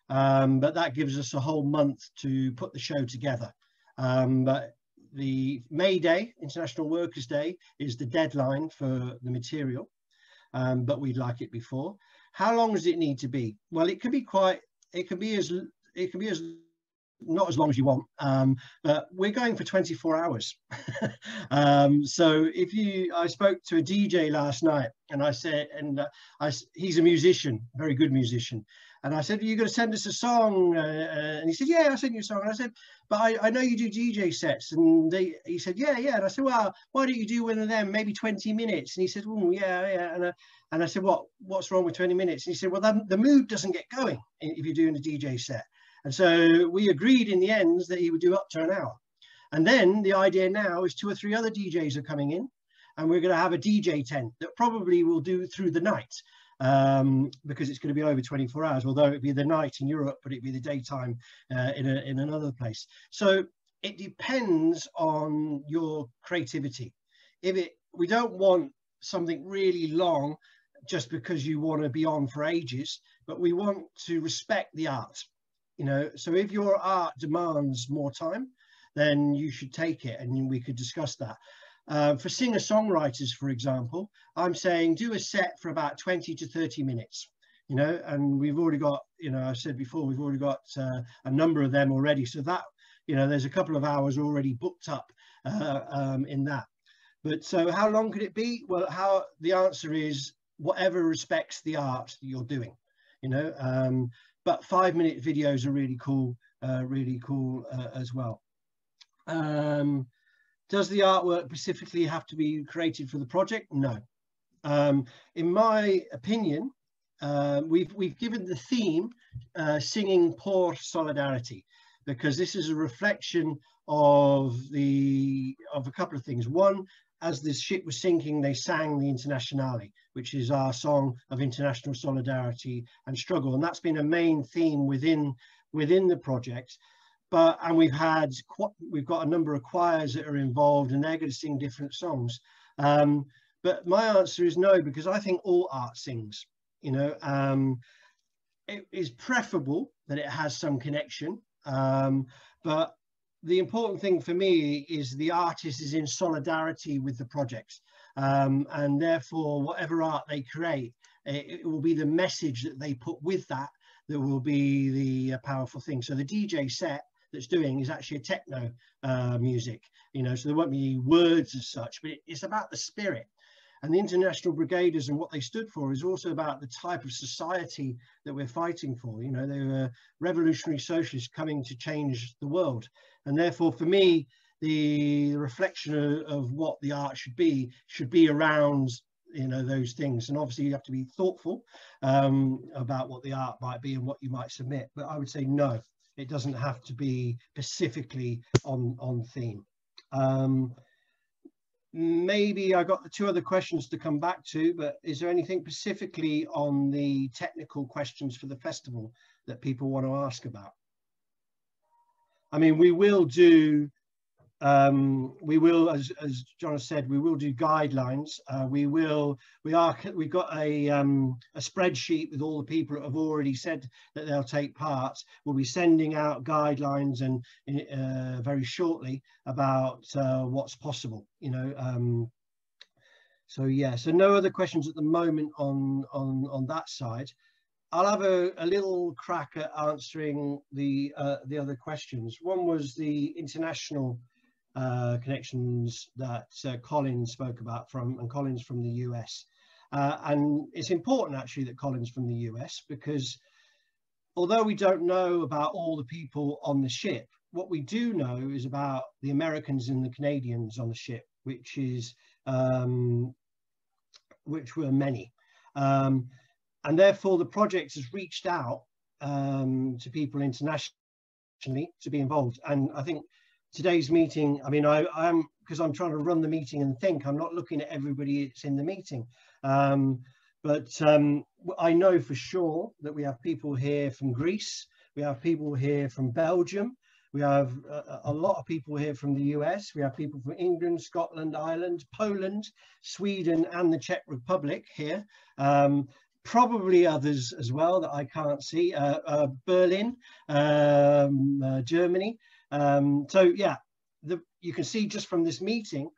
but that gives us a whole month to put the show together. But the May Day, International Workers' Day, is the deadline for the material, but we'd like it before. How long does it need to be? Well, it could be not as long as you want, but we're going for 24 hours. So I spoke to a DJ last night, and I said, he's a musician, very good musician. And I said, are you going to send us a song? And he said, yeah, I'll send you a song. And I said, but I know you do DJ sets. And he said, yeah. And I said, well, why don't you do one of them, maybe 20 minutes? And he said, oh, yeah. And I said, what's wrong with 20 minutes? And he said, well, the mood doesn't get going if you're doing a DJ set. And so we agreed in the end that he would do up to an hour. And then the idea now is 2 or 3 other DJs are coming in, and we're going to have a DJ tent that probably will do through the night, because it's going to be over 24 hours, although it'd be the night in Europe, but it'd be the daytime in another place. So it depends on your creativity. We don't want something really long just because you want to be on for ages, but we want to respect the art. You know, so if your art demands more time, then you should take it, and we could discuss that. For singer-songwriters, for example, I'm saying do a set for about 20 to 30 minutes, you know, and we've already got, you know, I said before, we've already got a number of them already. So that, you know, there's a couple of hours already booked up in that. But so how long could it be? Well, the answer is whatever respects the art that you're doing, you know. But 5-minute videos are really cool as well. Does the artwork specifically have to be created for the project? No. In my opinion, we've given the theme singing Por Solidarity, because this is a reflection of a couple of things. One, as this ship was sinking, they sang the Internationale, which is our song of international solidarity and struggle. And that's been a main theme within the project. And we've got a number of choirs that are involved, and they're going to sing different songs. But my answer is no, because I think all art sings, you know. It is preferable that it has some connection, but the important thing for me is the artist is in solidarity with the project, and therefore whatever art they create, it will be the message that they put with that will be the powerful thing. So the DJ set that's doing is actually a techno music, you know, so there won't be words as such, but it's about the spirit. And the International Brigaders and what they stood for is also about the type of society that we're fighting for. You know, they were revolutionary socialists coming to change the world. And therefore, for me, the reflection of what the art should be around, you know, those things. And obviously you have to be thoughtful about what the art might be and what you might submit. But I would say no, it doesn't have to be specifically on theme. Maybe I got the 2 other questions to come back to, but is there anything specifically on the technical questions for the festival that people want to ask about? I mean, we will do we will, as John has said, we will do guidelines. We've got a spreadsheet with all the people that have already said that they'll take part. We'll be sending out guidelines and very shortly about what's possible, you know. So yeah, so no other questions at the moment on that side. I'll have a little crack at answering the other questions. One was the international connections that Colin spoke about and Colin's from the US. And it's important actually that Colin's from the US, because although we don't know about all the people on the ship, what we do know is about the Americans and the Canadians on the ship, which were many. And therefore the project has reached out to people internationally to be involved. And I think today's meeting, I mean, because I'm trying to run the meeting and think, I'm not looking at everybody that's in the meeting. But I know for sure that we have people here from Greece, we have people here from Belgium, we have a lot of people here from the US, we have people from England, Scotland, Ireland, Poland, Sweden, and the Czech Republic here. Probably others as well that I can't see, Berlin, Germany. So yeah, you can see just from this meeting,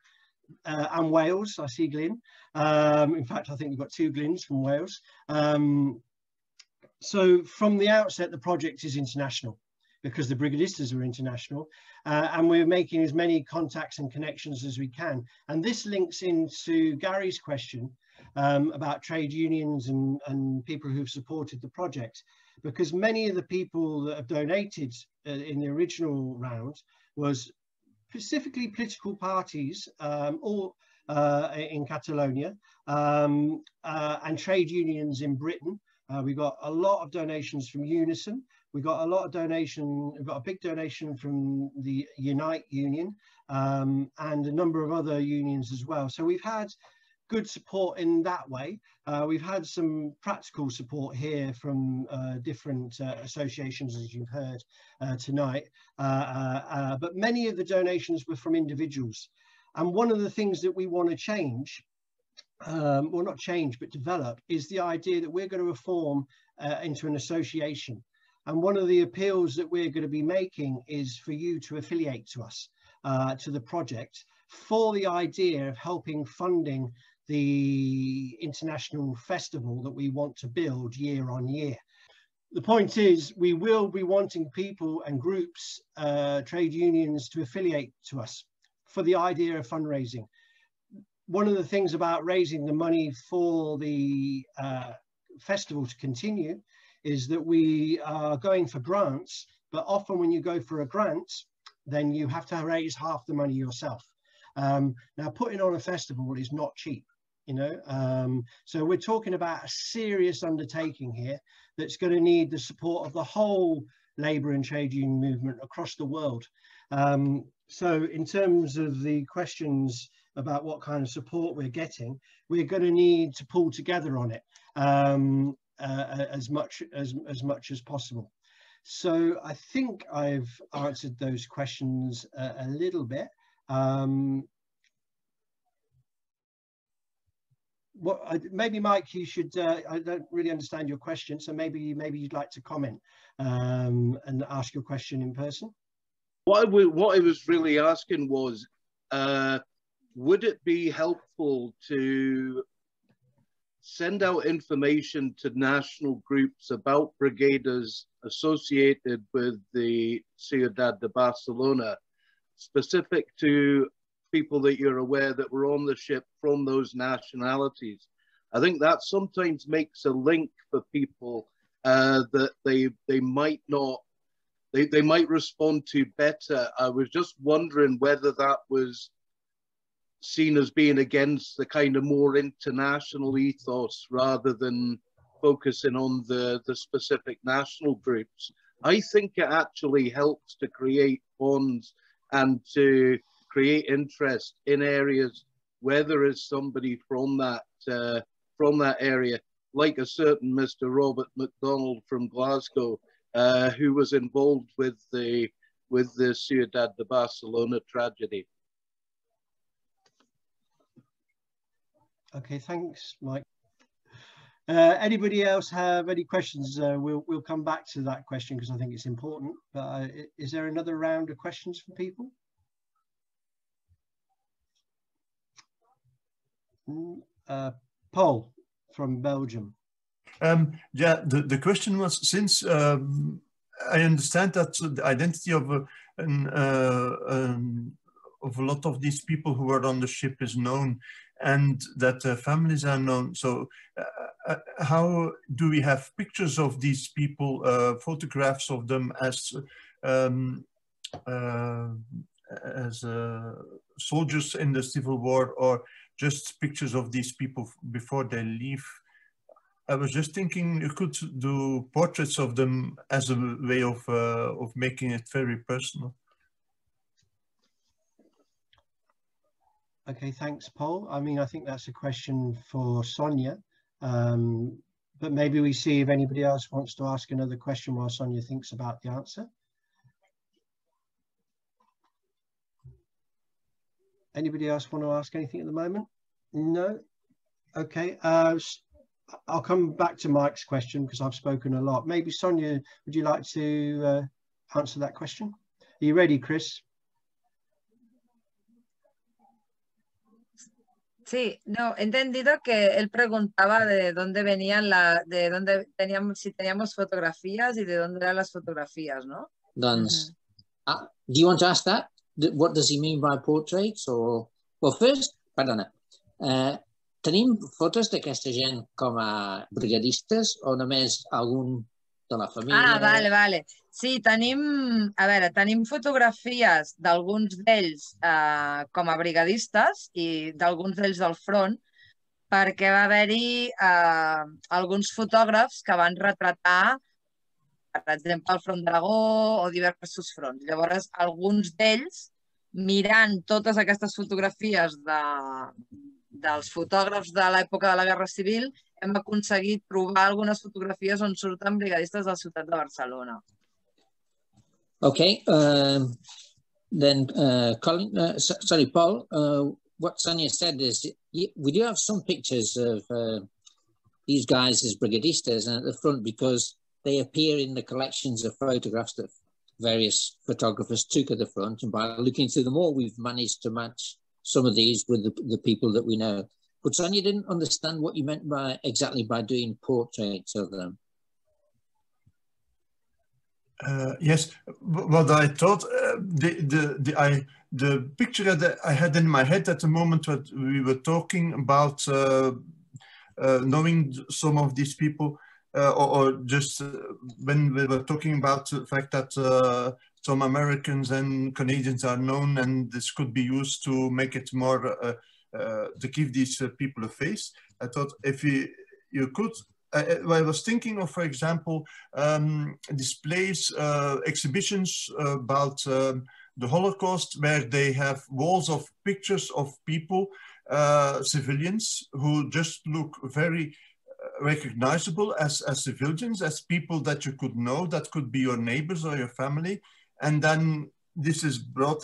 and Wales, I see Glyn. In fact, I think we've got 2 Glyns from Wales. So from the outset, the project is international because the brigadistas are international, and we're making as many contacts and connections as we can. And this links into Gary's question about trade unions and people who've supported the project, because many of the people that have donated in the original round was specifically political parties, all in Catalonia, and trade unions in Britain. We got a lot of donations from Unison. We got a lot of donation. We've got a big donation from the Unite Union, and a number of other unions as well. So we've had good support in that way. We've had some practical support here from different associations, as you've heard tonight, but many of the donations were from individuals. And one of the things that we want to change, well, not change, but develop, is the idea that we're going to reform into an association. And one of the appeals that we're going to be making is for you to affiliate to us, to the project, for the idea of helping funding the international festival that we want to build year on year. The point is, we will be wanting people and groups, trade unions, to affiliate to us for the idea of fundraising. One of the things about raising the money for the festival to continue is that we are going for grants, but often when you go for a grant, then you have to raise half the money yourself. Now, putting on a festival is not cheap, you know, so we're talking about a serious undertaking here that's going to need the support of the whole labour and trade union movement across the world. So in terms of the questions about what kind of support we're getting, we're going to need to pull together on it as much as possible. So I think I've answered those questions a little bit. Maybe Mike, you should, I don't really understand your question, so maybe you'd like to comment and ask your question in person. What I was really asking was, would it be helpful to send out information to national groups about brigadas associated with the Ciudad de Barcelona, specific to people that you're aware that were on the ship from those nationalities? I think that sometimes makes a link for people that they might not, they might respond to better. I was just wondering whether that was seen as being against the kind of more international ethos rather than focusing on the specific national groups. I think it actually helps to create bonds and to create interest in areas where there is somebody from that area, like a certain Mr. Robert Mcdonald from Glasgow, who was involved with the with the Ciudad de Barcelona tragedy. Okay, thanks, Mike. Anybody else have any questions? We'll come back to that question because I think it's important. But is there another round of questions for people? Paul from Belgium. Yeah, the question was, since I understand that the identity of a lot of these people who were on the ship is known, and that families are known. So how do we have pictures of these people, photographs of them as soldiers in the Civil War, or just pictures of these people before they leave? I was just thinking you could do portraits of them as a way of making it very personal. Okay, thanks, Paul. I mean, I think that's a question for Sonia, but maybe we see if anybody else wants to ask another question while Sonia thinks about the answer. Anybody else want to ask anything at the moment? No? Okay, I'll come back to Mike's question because I've spoken a lot. Maybe Sonia, would you like to answer that question? Are you ready, Chris? Sí, no, he entendido que él preguntaba de dónde venían si teníamos fotografías y de dónde eran las fotografías, ¿no? Doncs, do you want to ask that? What does he mean by portraits? Or, well, first, perdona, tenim fotos d'aquesta gent com a brigadistes o només algun de la família? Vale. Sí, tenim fotografies d'alguns d'ells com a brigadistes i d'alguns d'ells del front, perquè va haver-hi alguns fotògrafs que van retratar, per exemple, el front d'Aragó o diversos fronts. Llavors, alguns d'ells, mirant totes aquestes fotografies dels fotògrafs de l'època de la Guerra Civil, hem aconseguit trobar algunes fotografies on surten brigadistes de la ciutat de Barcelona. Okay, then Colin, sorry, Paul, what Sonia said is we do have some pictures of these guys as brigadistas at the front because they appear in the collections of photographs that various photographers took at the front, and by looking through them all, we've managed to match some of these with the people that we know. But Sonia didn't understand what you meant exactly by doing portraits of them. Yes, what I thought, the picture that I had in my head at the moment when we were talking about knowing some of these people, or just when we were talking about the fact that some Americans and Canadians are known, and this could be used to make it more, to give these people a face. I thought if you could, I was thinking of, for example, displays, exhibitions about the Holocaust, where they have walls of pictures of people, civilians, who just look very recognizable as civilians, as people that you could know, that could be your neighbors or your family. And then this is brought,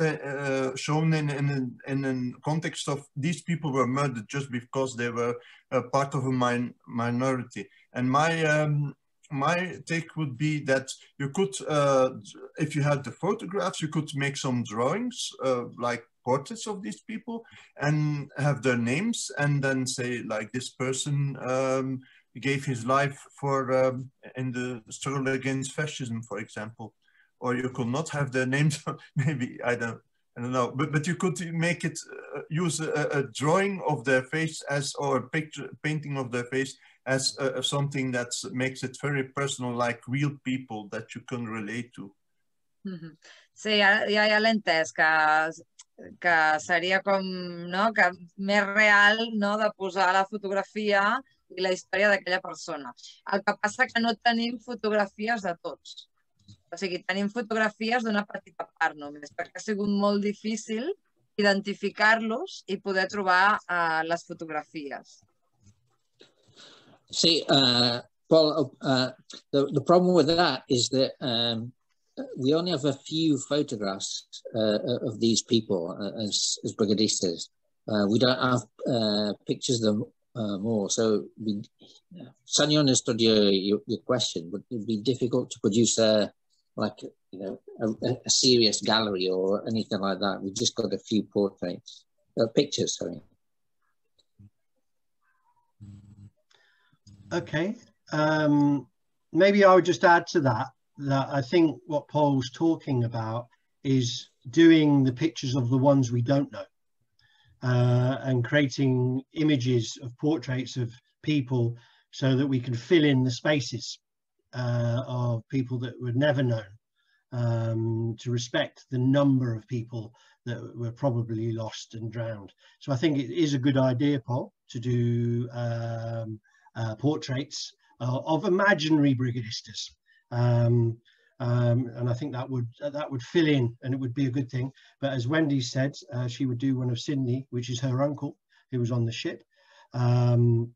shown in a context of these people were murdered just because they were part of a minority. And my take would be that you could, if you had the photographs, you could make some drawings, like portraits of these people, and have their names, and then say, like, this person gave his life for in the struggle against fascism, for example. Or you could not have their names, maybe, I don't know, but you could make it, use a drawing of their face as, or a picture, painting of their face as something that makes it very personal, like real people that you can relate to. Sí, ja l'he entès, que seria com, no?, que més real, no?, de posar la fotografia i la història d'aquella persona. El que passa que no tenim fotografies de tots. O sigui, tenim fotografies d'una petita part només, perquè ha sigut molt difícil identificar-los i poder trobar les fotografies. See, Paul, the problem with that is that we only have a few photographs of these people as brigadistas. We don't have pictures of them more. So, Sonia understood your question, but it'd be difficult to produce a serious gallery or anything like that. We just got a few portraits, pictures. Sorry. Okay. Maybe I would just add to that I think what Paul's talking about is doing the pictures of the ones we don't know, and creating images of portraits of people so that we can fill in the spaces of people that were never known, to respect the number of people that were probably lost and drowned. So I think it is a good idea, Paul, to do portraits of imaginary brigadistas, and I think that would fill in, and it would be a good thing. But as Wendy said, she would do one of Sydney, which is her uncle who was on the ship, and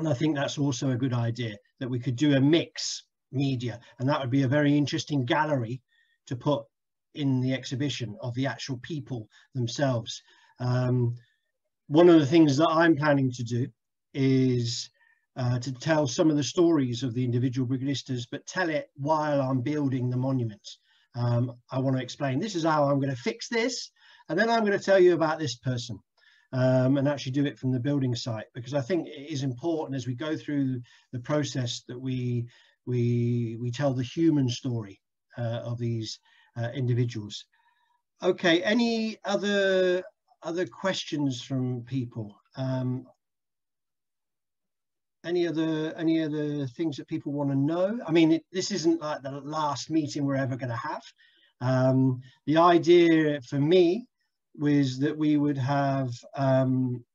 I think that's also a good idea, that we could do a mix media, and that would be a very interesting gallery to put in the exhibition of the actual people themselves. One of the things that I'm planning to do is to tell some of the stories of the individual brigadistas, but tell it while I'm building the monument. I want to explain, this is how I'm going to fix this, and then I'm going to tell you about this person, and actually do it from the building site, because I think it is important as we go through the process that we tell the human story of these individuals. Okay, any other questions from people? Any other things that people want to know? I mean, this isn't like the last meeting we're ever going to have. The idea for me was that we would have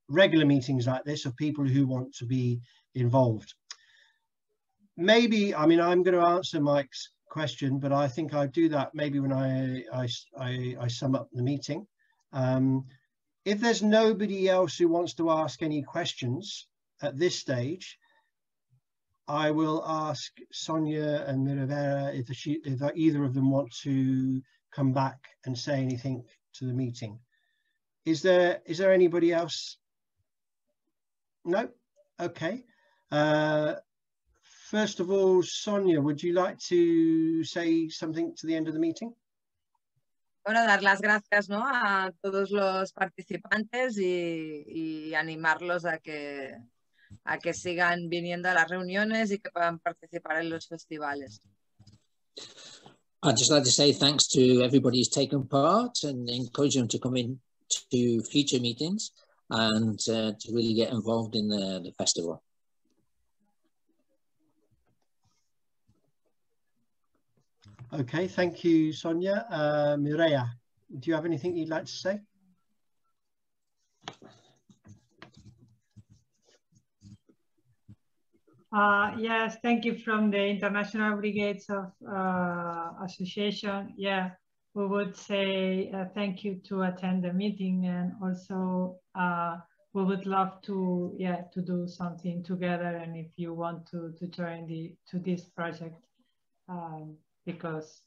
regular meetings like this of people who want to be involved. Maybe, I mean, I'm going to answer Mike's question, but I think I'd do that maybe when I sum up the meeting. If there's nobody else who wants to ask any questions at this stage, I will ask Sonia and Miravera if either of them want to come back and say anything to the meeting. Is there anybody else? No? Okay. First of all, Sonia, would you like to say something to the end of the meeting? Bueno, dar las gracias, ¿no?, a todos los participantes y animarlos a que sigan viniendo a las reuniones y que puedan participar en los festivales. I'd just like to say thanks to everybody who's taken part and encourage them to come in to future meetings and to really get involved in the festival. Okay, thank you, Sonia. Mireia, do you have anything you'd like to say? Yes, thank you. From the International Brigades of Association, yeah, we would say thank you to attend the meeting, and also we would love to do something together, and if you want to join to this project, because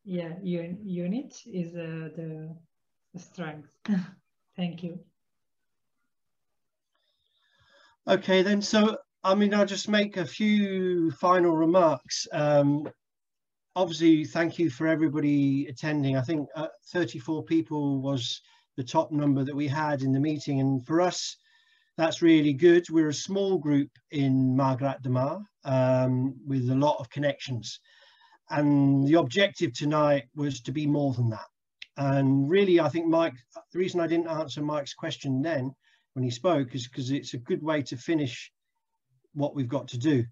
unit is the strength. Thank you. Okay, then, so I mean, I'll just make a few final remarks. Obviously, thank you for everybody attending. I think 34 people was the top number that we had in the meeting, and for us, that's really good. We're a small group in Malgrat de Mar with a lot of connections, and the objective tonight was to be more than that. And really, I think Mike, the reason I didn't answer Mike's question then when he spoke is because it's a good way to finish what we've got to do,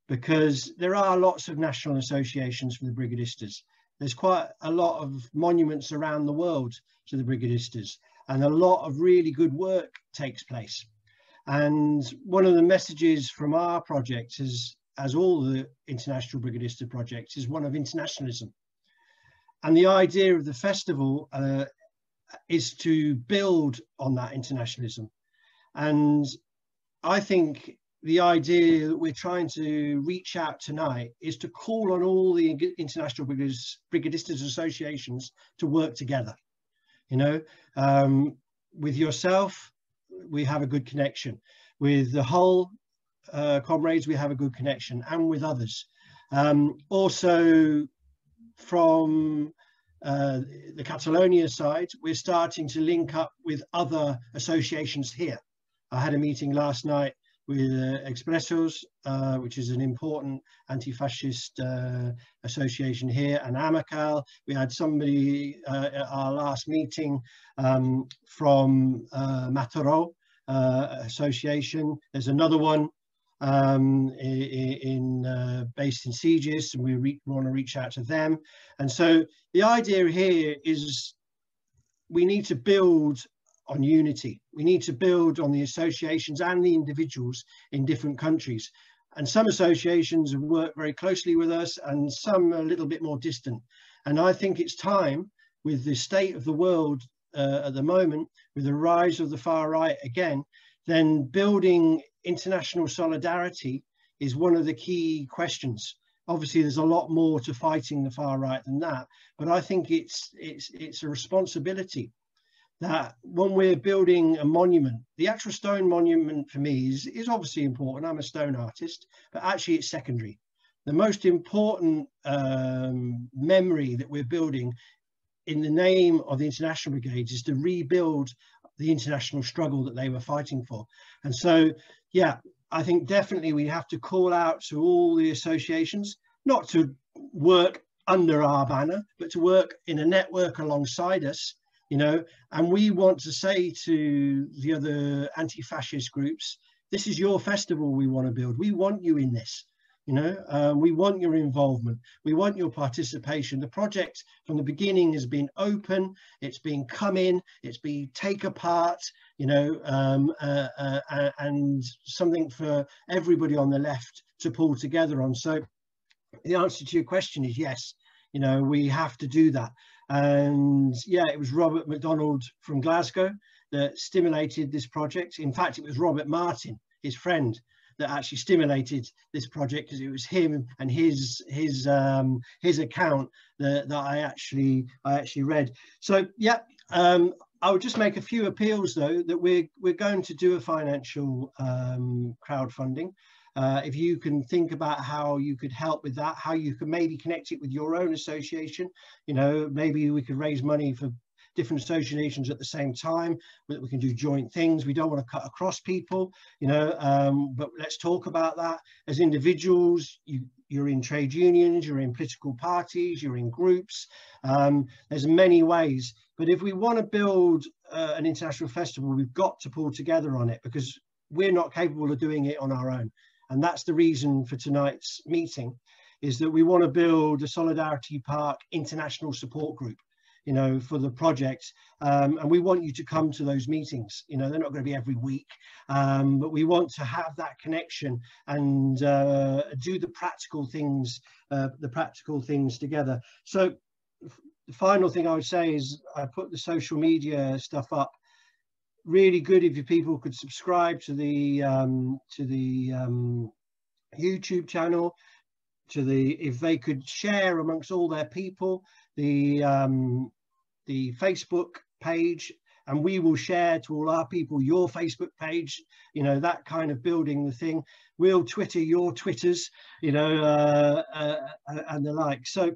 because there are lots of national associations for the brigadistas. There's quite a lot of monuments around the world to the brigadistas, and a lot of really good work takes place. And one of the messages from our project is, as all the international brigadista projects, is one of internationalism. And the idea of the festival is to build on that internationalism. And I think the idea that we're trying to reach out tonight is to call on all the international brigadistas associations to work together. You know, with yourself, we have a good connection. With the whole comrades, we have a good connection, and with others. Also, from the Catalonia side, we're starting to link up with other associations here. I had a meeting last night with Expressos, which is an important anti-fascist association here, and Amical. We had somebody at our last meeting from Mataró association. There's another one based in Sieges, and we want to reach out to them. And so the idea here is we need to build on unity. We need to build on the associations and the individuals in different countries. And some associations have worked very closely with us, and some are a little bit more distant. And I think it's time, with the state of the world at the moment, with the rise of the far right again, then building international solidarity is one of the key questions. Obviously, there's a lot more to fighting the far right than that, but I think it's a responsibility that when we're building a monument, the actual stone monument for me is obviously important. I'm a stone artist, but actually it's secondary. The most important memory that we're building in the name of the International Brigades is to rebuild the international struggle that they were fighting for. And so, yeah, I think definitely we have to call out to all the associations, not to work under our banner, but to work in a network alongside us, you know. And we want to say to the other anti-fascist groups, this is your festival we want to build. We want you in this, you know. We want your involvement. We want your participation. The project from the beginning has been open. It's been come in. It's been take apart, you know, and something for everybody on the left to pull together on. So the answer to your question is yes, you know, we have to do that. And yeah, it was Robert Mcdonald from Glasgow that stimulated this project. In fact, it was Robert Martin, his friend, that actually stimulated this project, because it was him and his account that I actually read. So yeah, I would just make a few appeals though, that we're going to do a financial crowdfunding. If you can think about how you could help with that, how you could maybe connect it with your own association, you know, maybe we could raise money for different associations at the same time, we can do joint things. We don't want to cut across people, you know, but let's talk about that. As individuals, you're in trade unions, you're in political parties, you're in groups. There's many ways, but if we want to build an international festival, we've got to pull together on it, because we're not capable of doing it on our own. And that's the reason for tonight's meeting, is that we want to build a Solidarity Park international support group, you know, for the project. And we want you to come to those meetings. You know, they're not going to be every week, but we want to have that connection and do the practical things together. So the final thing I would say is I put the social media stuff up. Really good if you people could subscribe to the YouTube channel, if they could share amongst all their people the Facebook page, and we will share to all our people your Facebook page, you know, that kind of building the thing. We'll Twitter your Twitters, you know, and the like. So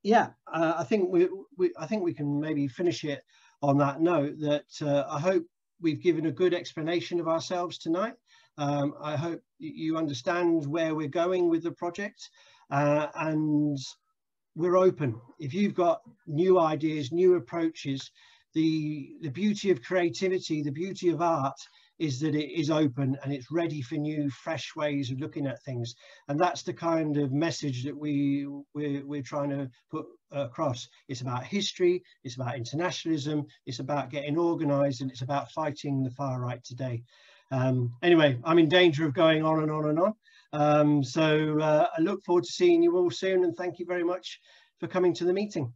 yeah, I think we can maybe finish it on that note, that I hope we've given a good explanation of ourselves tonight. I hope you understand where we're going with the project, and we're open. If you've got new ideas, new approaches, the beauty of creativity, the beauty of art is that it is open and it's ready for new, fresh ways of looking at things. And that's the kind of message that we're trying to put across. It's about history, it's about internationalism, it's about getting organized, and it's about fighting the far right today. Anyway, I'm in danger of going on and on and on. So I look forward to seeing you all soon, and thank you very much for coming to the meeting.